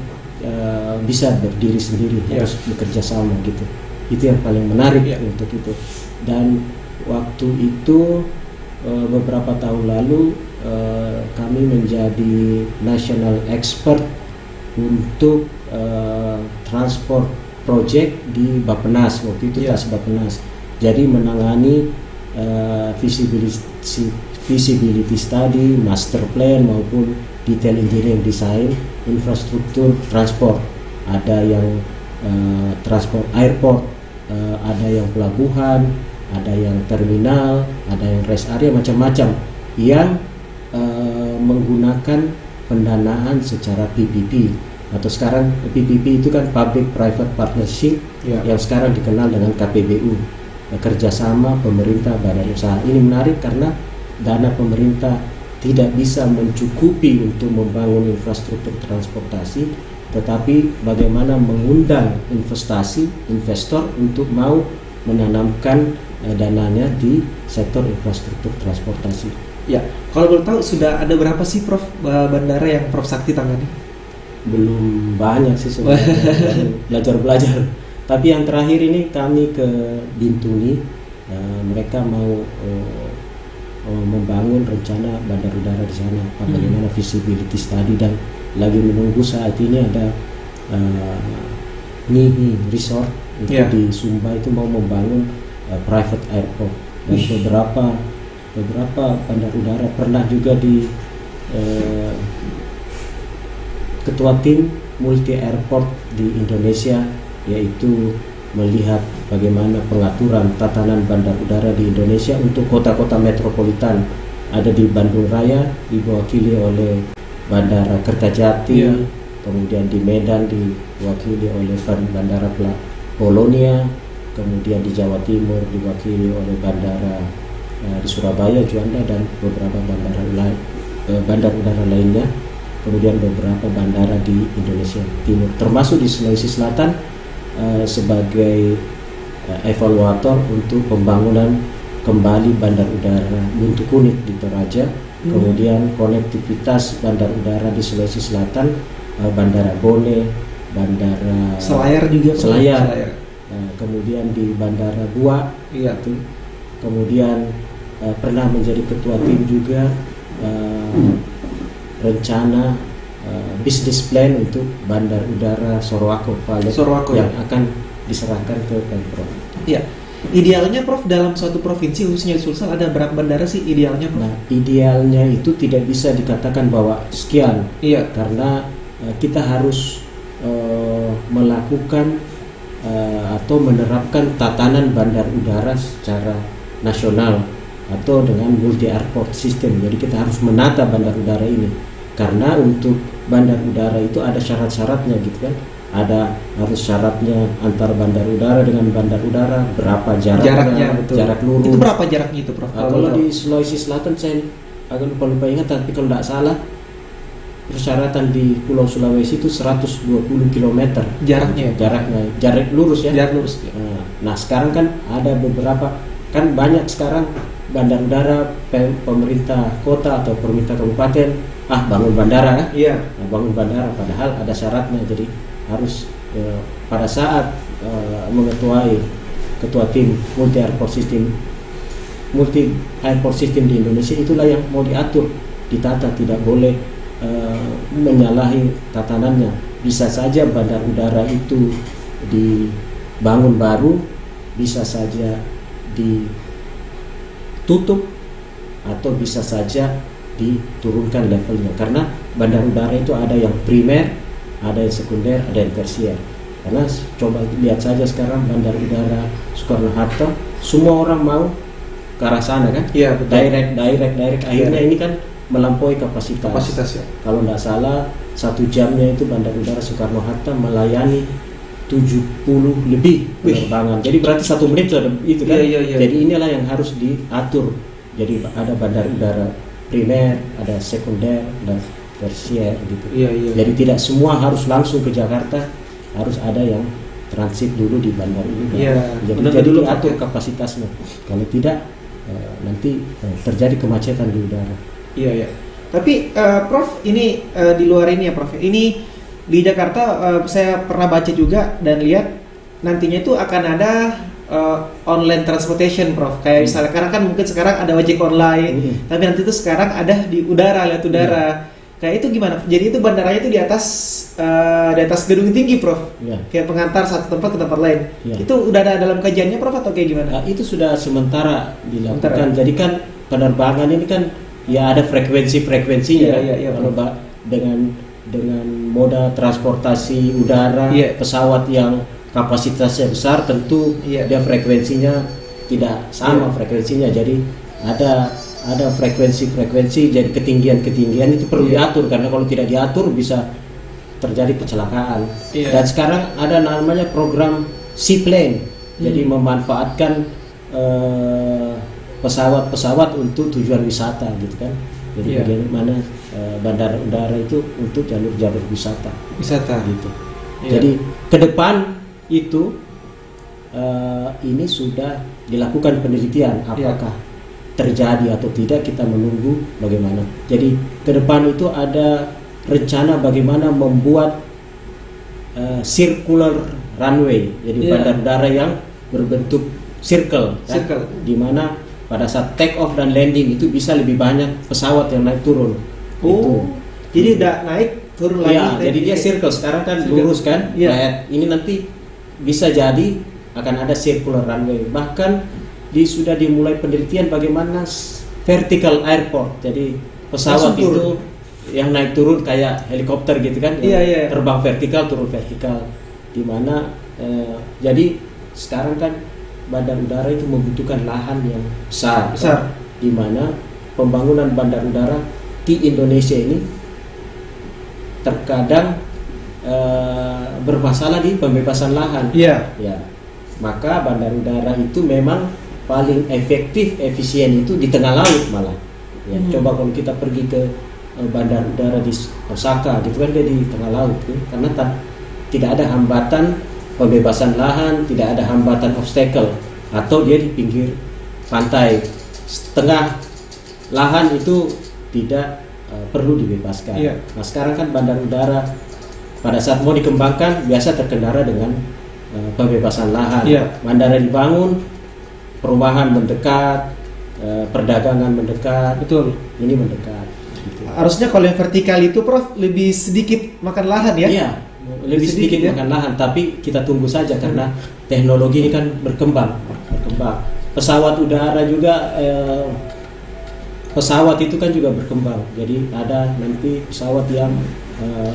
Speaker 2: bisa berdiri sendiri, harus bekerja sama gitu. Itu yang paling menarik untuk itu. Dan waktu itu beberapa tahun lalu kami menjadi national expert untuk transport project di Bappenas, waktu itu tas Bappenas. Jadi menangani feasibility study, master plan maupun detail engineering design infrastruktur transport. Ada yang transport airport, ada yang pelabuhan, ada yang terminal, ada yang rest area, macam-macam yang menggunakan pendanaan secara PPP, atau sekarang PPP itu kan Public Private Partnership, yang sekarang dikenal dengan KPBU, kerjasama pemerintah badan usaha. Ini menarik karena dana pemerintah tidak bisa mencukupi untuk membangun infrastruktur transportasi, tetapi bagaimana mengundang investor untuk mau menanamkan dananya di sektor infrastruktur transportasi.
Speaker 1: Ya, kalau boleh tahu sudah ada berapa sih, Prof, bandara yang Prof Sakti tangani?
Speaker 2: Belum banyak sih sebenarnya, belajar. Tapi yang terakhir ini kami ke Bintuni, mereka mau membangun rencana bandar udara di sana, bagaimana visibility study, dan lagi menunggu saat ini ada Nihi Resort itu di Sumba itu mau membangun private airport, dan beberapa bandar udara pernah juga di ketua tim multi airport di Indonesia, yaitu melihat bagaimana pengaturan tatanan bandar udara di Indonesia untuk kota-kota metropolitan. Ada di Bandung Raya diwakili oleh Bandara Kertajati, kemudian di Medan diwakili oleh Bandara Polonia, kemudian di Jawa Timur diwakili oleh bandara di Surabaya, Juanda, dan beberapa bandar udara lainnya. Kemudian beberapa bandara di Indonesia Timur, termasuk di Sulawesi Selatan sebagai evaluator untuk pembangunan kembali bandar udara Buntu Kunit di Toraja. Kemudian konektivitas bandar udara di Sulawesi Selatan, Bandara Bone, Bandara
Speaker 1: Selayar juga.
Speaker 2: Selayar. Kemudian di Bandara Bua, kemudian pernah menjadi ketua tim juga rencana bisnis plan untuk bandar udara Sorowako yang akan diserahkan ke Pemprov.
Speaker 1: Iya. Idealnya, Prof, dalam suatu provinsi khususnya di Sulsel ada berapa bandara sih idealnya, Prof?
Speaker 2: Nah, idealnya itu tidak bisa dikatakan bahwa sekian.
Speaker 1: Iya.
Speaker 2: Karena kita harus melakukan atau menerapkan tatanan bandar udara secara nasional atau dengan multi airport system. Jadi kita harus menata bandar udara ini, karena untuk bandar udara itu ada syarat-syaratnya gitu kan. Ada harus syaratnya antar bandar udara dengan bandar udara, berapa jaraknya,
Speaker 1: betul.
Speaker 2: jarak lurus.
Speaker 1: Itu berapa jaraknya itu, Prof?
Speaker 2: Kalau di Sulawesi Selatan saya agak lupa ingat, tapi kalau tidak salah persyaratan di Pulau Sulawesi itu 120 km
Speaker 1: jaraknya,
Speaker 2: jarak lurus ya.
Speaker 1: Jarak lurus.
Speaker 2: Nah sekarang kan ada beberapa, kan banyak sekarang bandar udara pemerintah kota atau pemerintah kabupaten bangun bandara kan?
Speaker 1: Iya.
Speaker 2: Nah, bangun bandara padahal ada syaratnya, jadi harus pada saat mengetuai ketua tim multi airport system di Indonesia, itulah yang mau diatur, ditata, tidak boleh menyalahi tatanannya. Bisa saja bandar udara itu dibangun baru, bisa saja ditutup, atau bisa saja diturunkan levelnya, karena bandar udara itu ada yang primer, ada yang sekunder, ada yang tersier. Karena coba lihat saja sekarang bandar udara Soekarno-Hatta, semua orang mau ke arah sana kan?
Speaker 1: Iya, betul.
Speaker 2: Direct. Akhirnya ini kan melampaui kapasitas
Speaker 1: ya.
Speaker 2: Kalau tidak salah 1 jamnya itu bandar udara Soekarno-Hatta melayani 70 lebih penerbangan. Jadi berarti 1 menit itu kan.
Speaker 1: Iya.
Speaker 2: Jadi inilah yang harus diatur. Jadi ada bandar udara primer, ada sekunder, dan tersier gitu.
Speaker 1: Iya.
Speaker 2: Jadi tidak semua harus langsung ke Jakarta, harus ada yang transit dulu di bandar ini.
Speaker 1: Iya.
Speaker 2: Jadi diatur kapasitasnya. Kalau tidak nanti terjadi kemacetan di udara.
Speaker 1: Iya. Tapi Prof, ini di luar ini ya Prof. Ini di Jakarta saya pernah baca juga dan lihat nantinya itu akan ada online transportation, Prof. Kayak misalnya karena kan mungkin sekarang ada ojek online, tapi nanti itu sekarang ada di udara, lewat udara. Kayak itu gimana? Jadi itu bandaranya itu di atas gedung tinggi, Prof. Kayak pengantar satu tempat ke tempat lain. Itu udah ada dalam kajiannya, Prof, atau kayak gimana?
Speaker 2: Itu sudah sementara dilakukan. Jadi kan penerbangan ini kan ya ada frekuensinya. Kalau dengan moda transportasi udara, pesawat yang kapasitasnya besar, tentu dia frekuensinya tidak sama frekuensinya. Jadi ada frekuensi, jadi ketinggian itu perlu diatur, karena kalau tidak diatur bisa terjadi kecelakaan. Dan sekarang ada namanya program seaplane, jadi memanfaatkan pesawat-pesawat untuk tujuan wisata gitu kan. Jadi bagaimana bandar udara itu untuk jalur wisata gitu. Jadi ke depan itu ini sudah dilakukan penelitian apakah terjadi atau tidak, kita menunggu bagaimana. Jadi ke depan itu ada rencana bagaimana membuat circular runway, jadi bandar udara yang berbentuk circle. Di mana pada saat take off dan landing itu bisa lebih banyak pesawat yang naik turun.
Speaker 1: Jadi udah naik turun lagi.
Speaker 2: Jadi dia circle, sekarang kan lurus kan, flat. Ini nanti bisa jadi akan ada circular runway. Bahkan sudah dimulai penelitian bagaimana vertical airport. Jadi pesawat itu yang naik turun kayak helikopter gitu kan, terbang vertikal, turun vertikal. Di mana jadi sekarang kan bandar udara itu membutuhkan lahan yang besar. Kan? Di mana pembangunan bandar udara di Indonesia ini terkadang bermasalah di pembebasan lahan. Maka bandar udara itu memang paling efisien itu di tengah laut malah. Coba kalau kita pergi ke bandar udara di Osaka gitu kan, dia di tengah laut ya. Karena tidak ada hambatan pembebasan lahan, tidak ada hambatan obstacle, atau dia di pinggir pantai. Setengah lahan itu tidak perlu dibebaskan. Nah sekarang kan bandar udara pada saat mau dikembangkan biasa terkendala dengan pembebasan lahan. Bandara dibangun, perumahan mendekat, perdagangan mendekat.
Speaker 1: Betul.
Speaker 2: Ini mendekat. Gitu.
Speaker 1: Harusnya kalau yang vertikal itu, Prof, lebih sedikit makan lahan ya?
Speaker 2: Iya, lebih sedikit makan lahan. Tapi kita tunggu saja karena teknologi ini kan berkembang. Pesawat udara juga, pesawat itu kan juga berkembang. Jadi ada nanti pesawat yang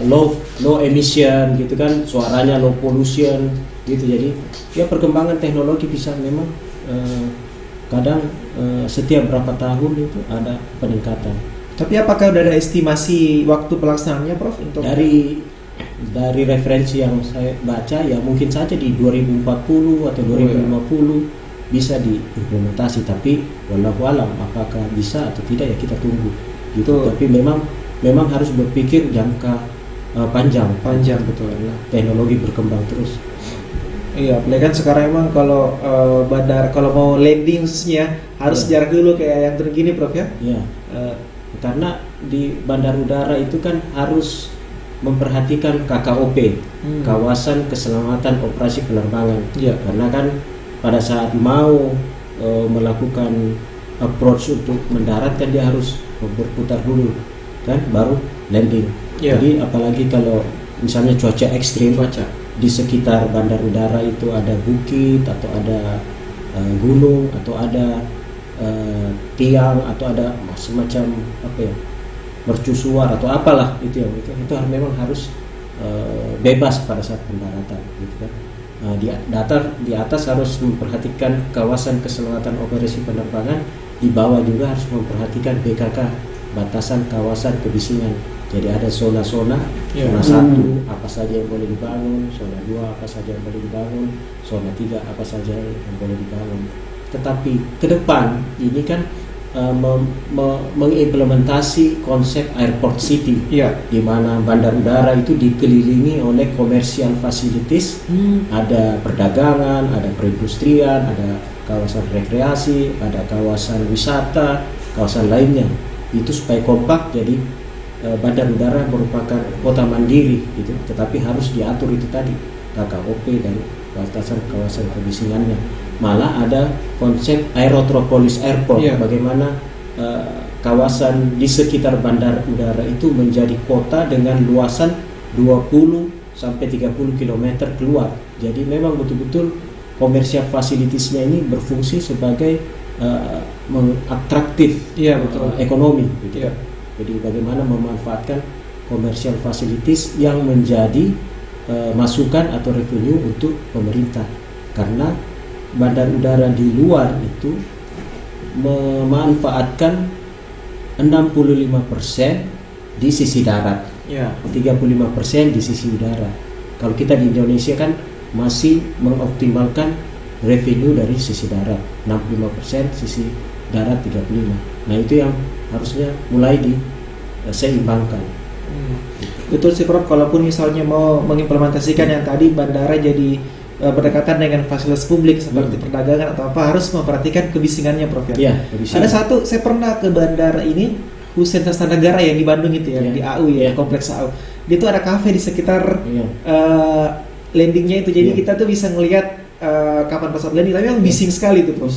Speaker 2: low emission gitu kan, suaranya low pollution gitu. Jadi ya perkembangan teknologi bisa memang kadang setiap berapa tahun itu ada peningkatan.
Speaker 1: Tapi apakah udah ada estimasi waktu pelaksanaannya, Prof? Untuk
Speaker 2: dari referensi yang saya baca ya mungkin saja di 2040 atau 2050 bisa diimplementasi, tapi wallahu alam apakah bisa atau tidak ya kita tunggu gitu. Tapi memang harus berpikir jangka panjang
Speaker 1: betul.
Speaker 2: Teknologi berkembang terus.
Speaker 1: Iya, apalagi kan sekarang emang kalau bandar kalau mau landing khususnya harus jarak dulu kayak yang tergini, Prof ya.
Speaker 2: Iya. Karena di bandar udara itu kan harus memperhatikan KKOP, kawasan keselamatan operasi penerbangan.
Speaker 1: Iya.
Speaker 2: Karena kan pada saat mau melakukan approach untuk mendarat kan dia harus berputar dulu kan baru landing.
Speaker 1: Iya.
Speaker 2: Jadi apalagi kalau misalnya cuaca ekstrim, di sekitar bandar udara itu ada bukit atau ada gunung atau ada tiang atau ada semacam mercusuar atau apalah itu memang harus bebas pada saat pendaratan gitu kan. Di atas harus memperhatikan kawasan keselamatan operasi penerbangan, di bawah juga harus memperhatikan BKK, batasan kawasan kebisingan. Jadi ada zona 1 apa saja yang boleh dibangun, zona 2 apa saja yang boleh dibangun, zona 3 apa saja yang boleh dibangun. Tetapi ke depan ini kan mengimplementasi konsep airport city, di mana bandar udara itu dikelilingi oleh commercial facilities, ada perdagangan, ada perindustrian, ada kawasan rekreasi, ada kawasan wisata, kawasan lainnya. Itu supaya kompak, jadi bandar udara merupakan kota mandiri gitu, tetapi harus diatur itu tadi KKOP dan batasan kawasan kebisingannya. Malah ada konsep aerotropolis airport, bagaimana kawasan di sekitar bandar udara itu menjadi kota dengan luasan 20 sampai 30 km keluar. Jadi memang betul-betul komersial fasilitiesnya ini berfungsi sebagai mengatraktif ekonomi gitu. Jadi bagaimana memanfaatkan komersial facilities yang menjadi masukan atau revenue untuk pemerintah, karena bandar udara di luar itu memanfaatkan 65% di sisi darat, 35% di sisi udara. Kalau kita di Indonesia kan masih mengoptimalkan revenue dari sisi darat, 65% sisi darat 35%. Nah itu yang harusnya mulai diseimbangkan.
Speaker 1: Betul sih, Prof. Kalaupun misalnya mau mengimplementasikan yang tadi bandara jadi berdekatan dengan fasilitas publik seperti perdagangan atau apa, harus memperhatikan kebisingannya, Prof ya. Ada satu, saya pernah ke bandara ini Hussein Sastra-Negara yang di Bandung itu ya, di AU kompleks AU. Dia tuh ada kafe di sekitar landingnya itu, jadi kita tuh bisa ngelihat kapan pesawat landing, tapi memang bising sekali tuh, Prof.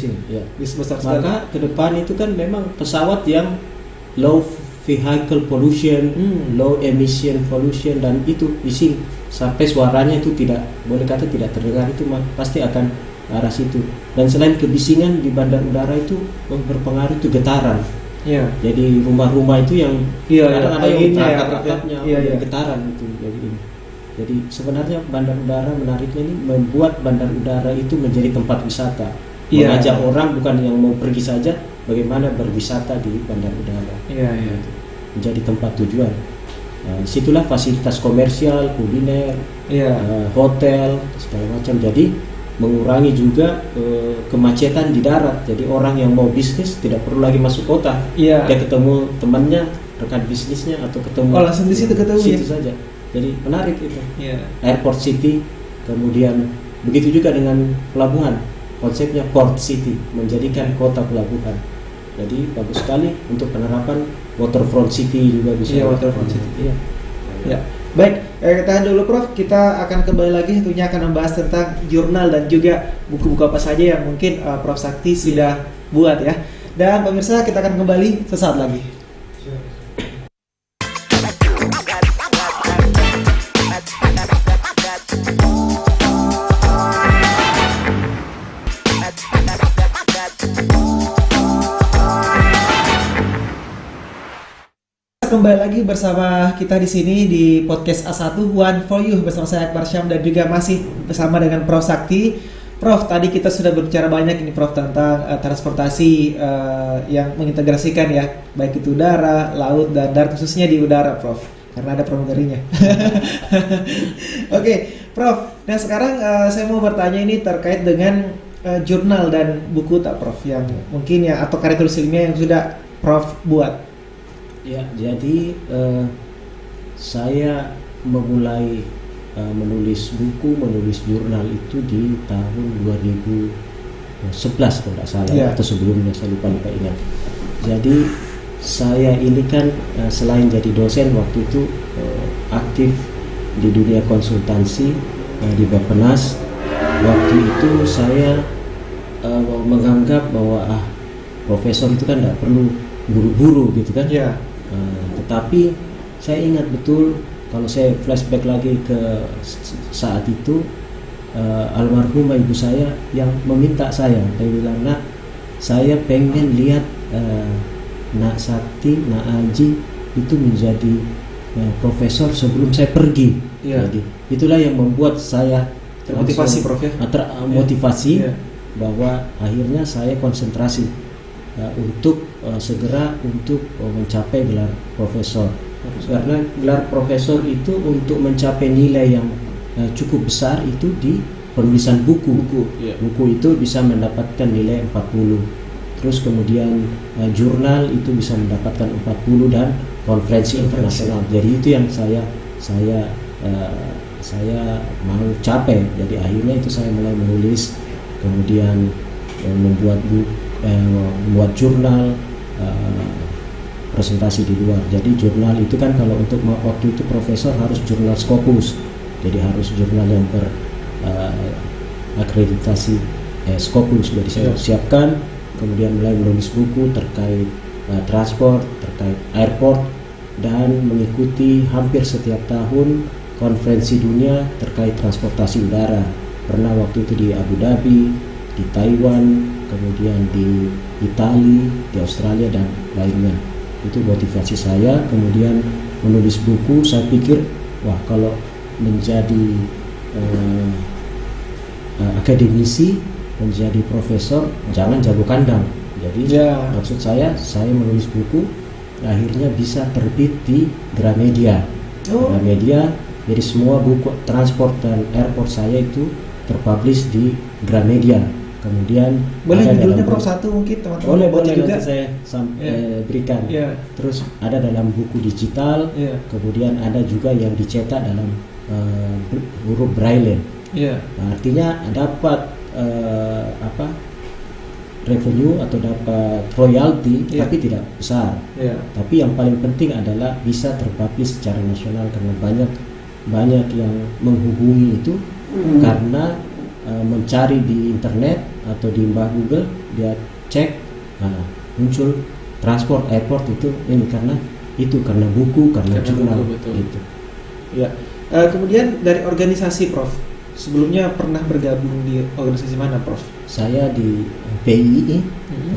Speaker 2: Bising,
Speaker 1: besar sekali.
Speaker 2: Maka ke depan itu kan memang pesawat yang low vehicle pollution, low emission pollution, dan itu bising sampai suaranya itu tidak boleh kata tidak terdengar, itu pasti akan arah situ. Dan selain kebisingan di bandar udara itu berpengaruh itu getaran. Jadi rumah-rumah itu yang ada yang atapnya getaran itu. Jadi sebenarnya bandar udara menariknya ini membuat bandar udara itu menjadi tempat wisata. Mengajak orang bukan yang mau pergi saja, bagaimana berwisata di bandar udara. Menjadi tempat tujuan. Situlah fasilitas komersial, kuliner, hotel, segala macam. Jadi mengurangi juga kemacetan di darat. Jadi orang yang mau bisnis tidak perlu lagi masuk kota. Dia ketemu temannya, rekan bisnisnya, atau ketemu
Speaker 1: langsung di situ ketemu
Speaker 2: situ saja. Jadi menarik itu. Airport city. Kemudian begitu juga dengan pelabuhan. Konsepnya port city, menjadikan kota pelabuhan. Jadi bagus sekali untuk penerapan waterfront city juga bisa.
Speaker 1: Waterfront city. Baik, kita tahan dulu, Prof. Kita akan kembali lagi, tentunya akan membahas tentang jurnal dan juga buku-buku apa saja yang mungkin Prof Sakti sudah buat ya. Dan pemirsa, kita akan kembali sesaat lagi. kembali lagi bersama kita di sini di podcast A1 One for You bersama saya Akbar Syam dan juga masih bersama dengan Prof Sakti. Prof, tadi kita sudah berbicara banyak ini Prof tentang transportasi yang mengintegrasikan ya, baik itu udara, laut dan darat, khususnya di udara Prof, karena ada pramugarinya. Oke, Prof. Nah sekarang saya mau bertanya ini terkait dengan jurnal dan buku tak Prof yang mungkin ya atau karya tulis ilmiah yang sudah Prof buat.
Speaker 2: Ya, jadi saya memulai menulis buku, menulis jurnal itu di tahun 2011 kalau tidak salah, atau sebelumnya saya lupa ingat. Jadi saya ini kan selain jadi dosen waktu itu aktif di dunia konsultansi di Bappenas. Waktu itu saya menganggap bahwa profesor itu kan tidak perlu buru-buru gitu kan. Tetapi saya ingat betul kalau saya flashback lagi ke saat itu, almarhumah ibu saya yang meminta saya, dia bilang, "Nak, saya pengen lihat Nak Sakti, Nak Aji itu menjadi profesor sebelum saya pergi." Jadi itulah yang membuat saya
Speaker 1: termotivasi Prof ya.
Speaker 2: Motivasi bahwa akhirnya saya konsentrasi untuk segera untuk mencapai gelar profesor. Karena gelar profesor itu untuk mencapai nilai yang cukup besar itu di penulisan buku. Buku itu bisa mendapatkan nilai 40. Terus kemudian jurnal itu bisa mendapatkan 40 dan konferensi internasional. Jadi itu yang saya mau capai. Jadi akhirnya itu saya mulai menulis, kemudian membuat membuat jurnal, presentasi di luar. Jadi jurnal itu kan kalau untuk waktu itu profesor harus jurnal Scopus, jadi harus jurnal yang berakreditasi Scopus. Jadi saya siapkan, kemudian mulai menulis buku terkait transport, terkait airport, dan mengikuti hampir setiap tahun konferensi dunia terkait transportasi udara. Pernah waktu itu di Abu Dhabi, di Taiwan, kemudian di Italia, di Australia dan lainnya. Itu motivasi saya. Kemudian menulis buku, saya pikir wah kalau menjadi akademisi, menjadi profesor jangan jago kandang. Jadi maksud saya menulis buku akhirnya bisa terbit di Gramedia. Gramedia, jadi semua buku transport dan airport saya itu terpublish di Gramedia. Kemudian
Speaker 1: boleh judulnya Prof satu mungkin teman-teman
Speaker 2: boleh
Speaker 1: juga
Speaker 2: saya berikan. Terus ada dalam buku digital, kemudian ada juga yang dicetak dalam huruf braille. Nah, artinya dapat revenue atau dapat royalti, tapi tidak besar. Tapi yang paling penting adalah bisa terpublish secara nasional karena banyak yang menghubungi itu karena mencari di internet atau di mbah Google, dia cek, muncul transport airport itu ini karena buku, karena jurnal itu.
Speaker 1: Kemudian dari organisasi Prof, sebelumnya pernah bergabung di organisasi mana Prof?
Speaker 2: Saya di PII,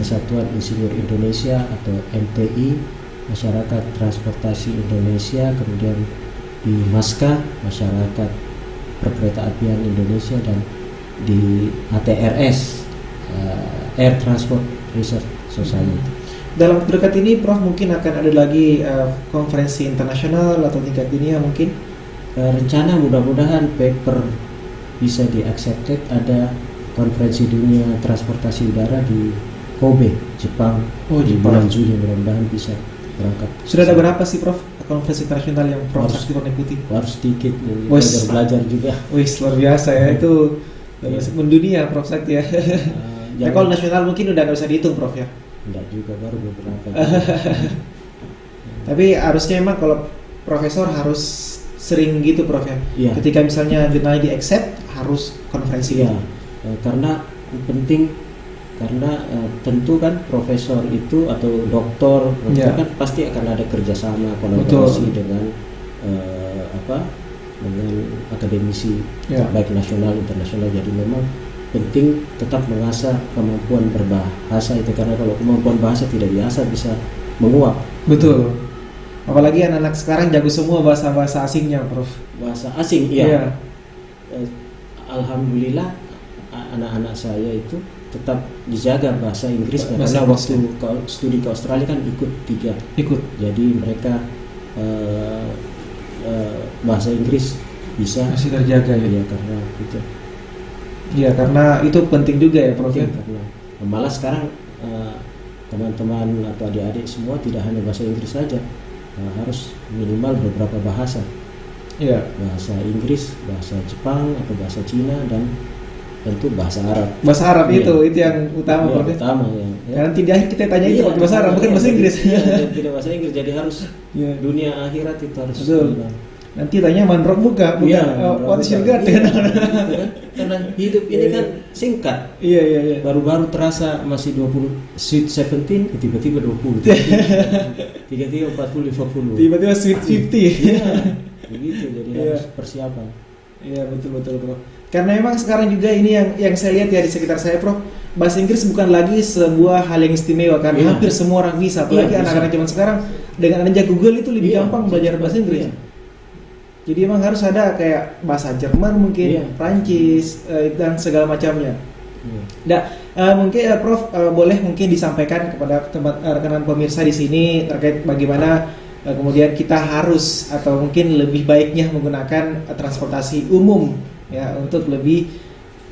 Speaker 2: Persatuan Insinyur Indonesia atau MTI, Masyarakat Transportasi Indonesia, kemudian di MASKA, Masyarakat Perkeretaapian Indonesia, dan di ATRS, Air Transport Research Society.
Speaker 1: Dalam waktu dekat ini Prof mungkin akan ada lagi konferensi internasional atau tingkat dunia mungkin?
Speaker 2: Rencana mudah-mudahan paper bisa di-accepted, ada konferensi dunia transportasi udara di Kobe, Jepang, di bulan Juli, mudah-mudahan bisa berangkat.
Speaker 1: Sudah ada berapa sih Prof konferensi internasional yang Prof Sakti pernah ikuti?
Speaker 2: Harus sedikit, belajar juga.
Speaker 1: Luar biasa ya, itu mendunia Prof Sakti ya. Kalau nasional mungkin udah nggak bisa dihitung Prof ya?
Speaker 2: Enggak juga, baru beberapa.
Speaker 1: Tapi harusnya emang kalau profesor harus sering gitu Prof ya? Ketika misalnya jurnalnya di-accept harus konferensi.
Speaker 2: Karena penting, karena tentu kan profesor itu atau doktor itu kan pasti akan ada kerjasama kolaborasi dengan dengan akademisi baik nasional internasional. Jadi memang penting tetap mengasah kemampuan berbahasa itu, karena kalau kemampuan bahasa tidak biasa bisa menguap.
Speaker 1: Apalagi anak-anak sekarang jago semua bahasa-bahasa asingnya, Prof.
Speaker 2: Bahasa asing, iya. Alhamdulillah anak-anak saya itu tetap dijaga bahasa Inggrisnya, karena waktu studi ke Australia kan ikut 3. Jadi mereka bahasa Inggris masih terjaga ya. Iya, karena itu.
Speaker 1: Iya, karena itu penting juga ya, Prof.
Speaker 2: Karena malah sekarang teman-teman atau adik-adik semua tidak hanya bahasa Inggris saja, harus minimal beberapa bahasa.
Speaker 1: Iya.
Speaker 2: Bahasa Inggris, bahasa Jepang atau bahasa Cina, dan tentu bahasa Arab.
Speaker 1: Bahasa Arab itu yang utama, Prof.
Speaker 2: Utama ya.
Speaker 1: Nanti di akhir kita tanya itu bahasa Arab, bukan bahasa Inggris.
Speaker 2: Tidak bahasa Inggris, jadi harus dunia akhirat itu harus.
Speaker 1: Betul. Nanti tanya manrok bukan what is your God?
Speaker 2: Karena hidup ini kan singkat.
Speaker 1: Iya.
Speaker 2: Baru-baru terasa masih 20, sweet 17, tiba-tiba 20. Tiba-tiba 40, 50.
Speaker 1: Tiba-tiba sweet 50.
Speaker 2: Iya. Begitu, jadi harus persiapan.
Speaker 1: Iya, betul, Prof. Karena memang sekarang juga ini yang saya lihat ya di sekitar saya, Prof. Bahasa Inggris bukan lagi sebuah hal yang istimewa, karena hampir semua orang bisa. Apalagi anak-anak zaman sekarang dengan adanya Google itu lebih gampang belajar bahasa Inggris. Jadi emang harus ada kayak bahasa Jerman mungkin, Prancis, dan segala macamnya. Mungkin Prof boleh mungkin disampaikan kepada rekan pemirsa di sini terkait bagaimana kemudian kita harus atau mungkin lebih baiknya menggunakan transportasi umum ya untuk lebih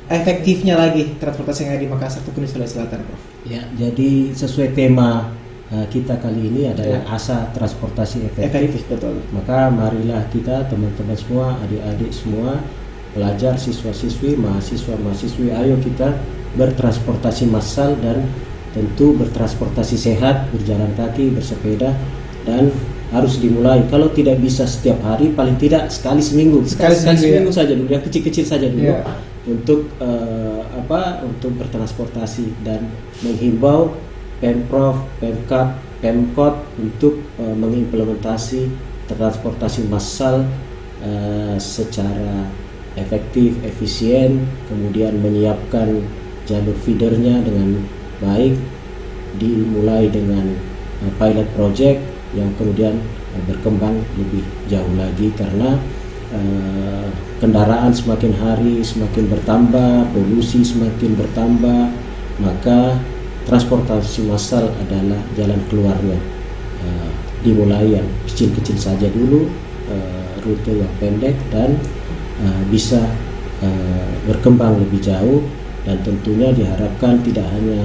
Speaker 1: efektifnya lagi transportasi yang ada di Makassar ataupun di Sulawesi Selatan, Prof.
Speaker 2: Ya, jadi sesuai tema kita kali ini adalah asa transportasi efektif.
Speaker 1: Betul.
Speaker 2: Maka marilah kita teman-teman semua, adik-adik semua, pelajar, siswa-siswi, mahasiswa-mahasiswi, ayo kita bertransportasi massal dan tentu bertransportasi sehat, berjalan kaki, bersepeda, dan harus dimulai. Kalau tidak bisa setiap hari, paling tidak sekali seminggu. Sekali seminggu saja dulu, yang kecil-kecil saja dulu untuk untuk bertransportasi, dan menghimbau Pemprov, Pemkab, Pemkot untuk mengimplementasi transportasi massal secara efektif, efisien, kemudian menyiapkan jalur feedernya dengan baik, dimulai dengan pilot project yang kemudian berkembang lebih jauh lagi, karena kendaraan semakin hari semakin bertambah, polusi semakin bertambah, maka transportasi massal adalah jalan keluarnya. Dimulai yang kecil-kecil saja dulu, rute yang pendek, dan bisa berkembang lebih jauh, dan tentunya diharapkan tidak hanya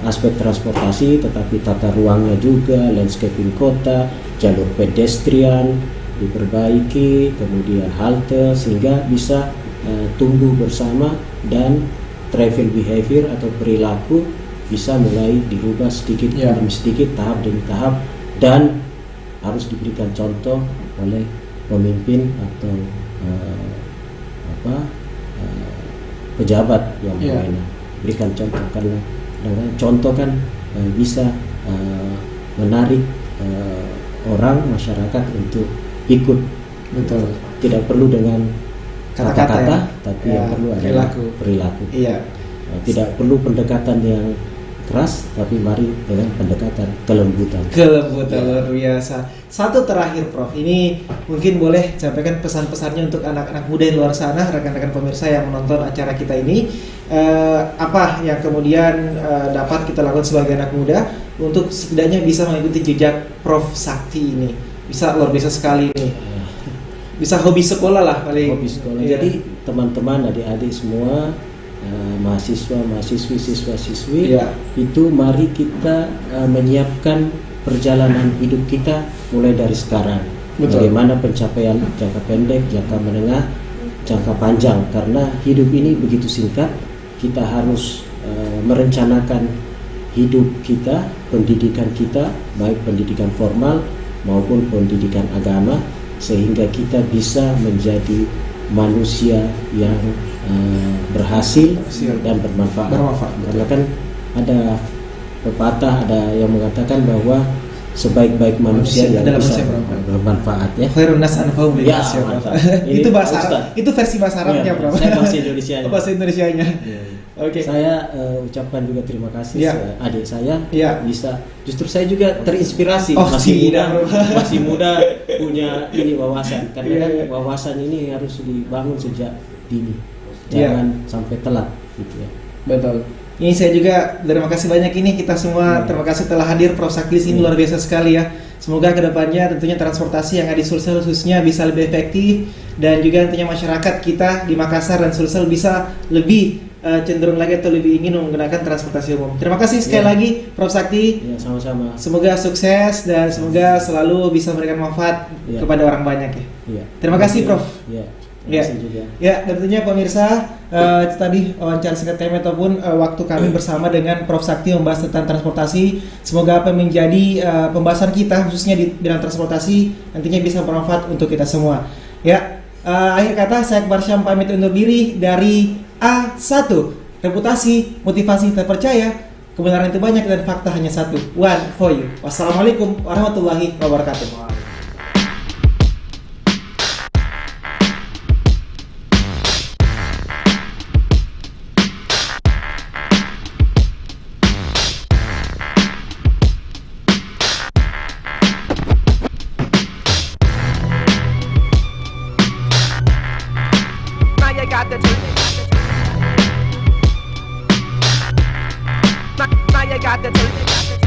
Speaker 2: aspek transportasi tetapi tata ruangnya juga, landscaping kota, jalur pedestrian diperbaiki, kemudian halte, sehingga bisa tumbuh bersama, dan travel behavior atau perilaku bisa mulai dirubah sedikit demi sedikit, tahap demi tahap, dan harus diberikan contoh oleh pemimpin atau pejabat yang berikan contoh, karena contoh kan bisa menarik orang, masyarakat untuk ikut.
Speaker 1: Betul.
Speaker 2: Tidak perlu dengan kata-kata, tapi yang perlu adalah perilaku. Tidak perlu pendekatan yang keras, tapi mari dengan pendekatan kelembutan.
Speaker 1: Luar biasa. Satu terakhir, Prof, ini mungkin boleh sampaikan pesan-pesannya untuk anak-anak muda di luar sana, rekan-rekan pemirsa yang menonton acara kita ini. Apa yang kemudian dapat kita lakukan sebagai anak muda untuk setidaknya bisa mengikuti jejak Prof Sakti ini? Bisa luar biasa sekali ini. Bisa hobi sekolah lah paling.
Speaker 2: Hobi sekolah. Jadi teman-teman, adik-adik semua, mahasiswa, mahasiswi, siswa-siswi, itu mari kita menyiapkan perjalanan hidup kita mulai dari sekarang. Bagaimana pencapaian jangka pendek, jangka menengah, jangka panjang, karena hidup ini begitu singkat. Kita harus merencanakan hidup kita, pendidikan kita, baik pendidikan formal maupun pendidikan agama, sehingga kita bisa menjadi manusia yang berhasil dan bermanfaat. Karena kan ada pepatah, ada yang mengatakan bahwa sebaik-baik manusia yang
Speaker 1: adalah
Speaker 2: bisa
Speaker 1: manusia
Speaker 2: bermanfaat ya.
Speaker 1: Khairun nas anfa'uhum
Speaker 2: Ya,
Speaker 1: linnas, Prof.
Speaker 2: mantap.
Speaker 1: Itu bahasa
Speaker 2: Ustaz.
Speaker 1: Arab. Itu versi bahasa Arabnya,
Speaker 2: Ya,
Speaker 1: Prof.
Speaker 2: saya bahasa Indonesianya.
Speaker 1: Bahasa Indonesianya.
Speaker 2: Ya, ya.
Speaker 1: Oke.
Speaker 2: Saya ucapkan juga terima kasih
Speaker 1: Ya.
Speaker 2: adik saya
Speaker 1: Ya.
Speaker 2: bisa. Justru saya juga terinspirasi
Speaker 1: Oh,
Speaker 2: masih
Speaker 1: tidak,
Speaker 2: muda,
Speaker 1: Bro.
Speaker 2: masih muda punya ini wawasan. Karena
Speaker 1: Iya,
Speaker 2: kan
Speaker 1: iya.
Speaker 2: wawasan ini harus dibangun sejak dini,
Speaker 1: Iya.
Speaker 2: jangan sampai telat gitu ya.
Speaker 1: Betul. Ini saya juga terima kasih banyak ini kita semua terima kasih telah hadir Prof. Sakti ini luar biasa sekali ya. Semoga kedepannya tentunya transportasi yang ada di Sulsel khususnya bisa lebih efektif dan juga tentunya masyarakat kita di Makassar dan Sulsel bisa lebih cenderung lagi atau lebih ingin menggunakan transportasi umum. Terima kasih sekali
Speaker 2: Ya.
Speaker 1: lagi Prof. Sakti.
Speaker 2: Ya, sama-sama.
Speaker 1: Semoga sukses dan semoga selalu bisa memberikan manfaat
Speaker 2: Ya.
Speaker 1: kepada orang banyak ya.
Speaker 2: Iya.
Speaker 1: Terima kasih, Prof.
Speaker 2: Ya.
Speaker 1: Ya.
Speaker 2: Terima kasih juga.
Speaker 1: Ya, dan tentunya pemirsa, itu tadi wawancara singkat kami ataupun waktu kami bersama dengan Prof. Sakti membahas tentang transportasi. Semoga apa yang menjadi pembahasan kita khususnya di bidang transportasi nantinya bisa bermanfaat untuk kita semua. Ya, akhir kata saya Akbar Syam pamit undur diri dari A1. Reputasi, motivasi terpercaya, kebenaran itu banyak dan fakta hanya satu. One for you. Wassalamualaikum warahmatullahi wabarakatuh.
Speaker 3: Now you got the now you got the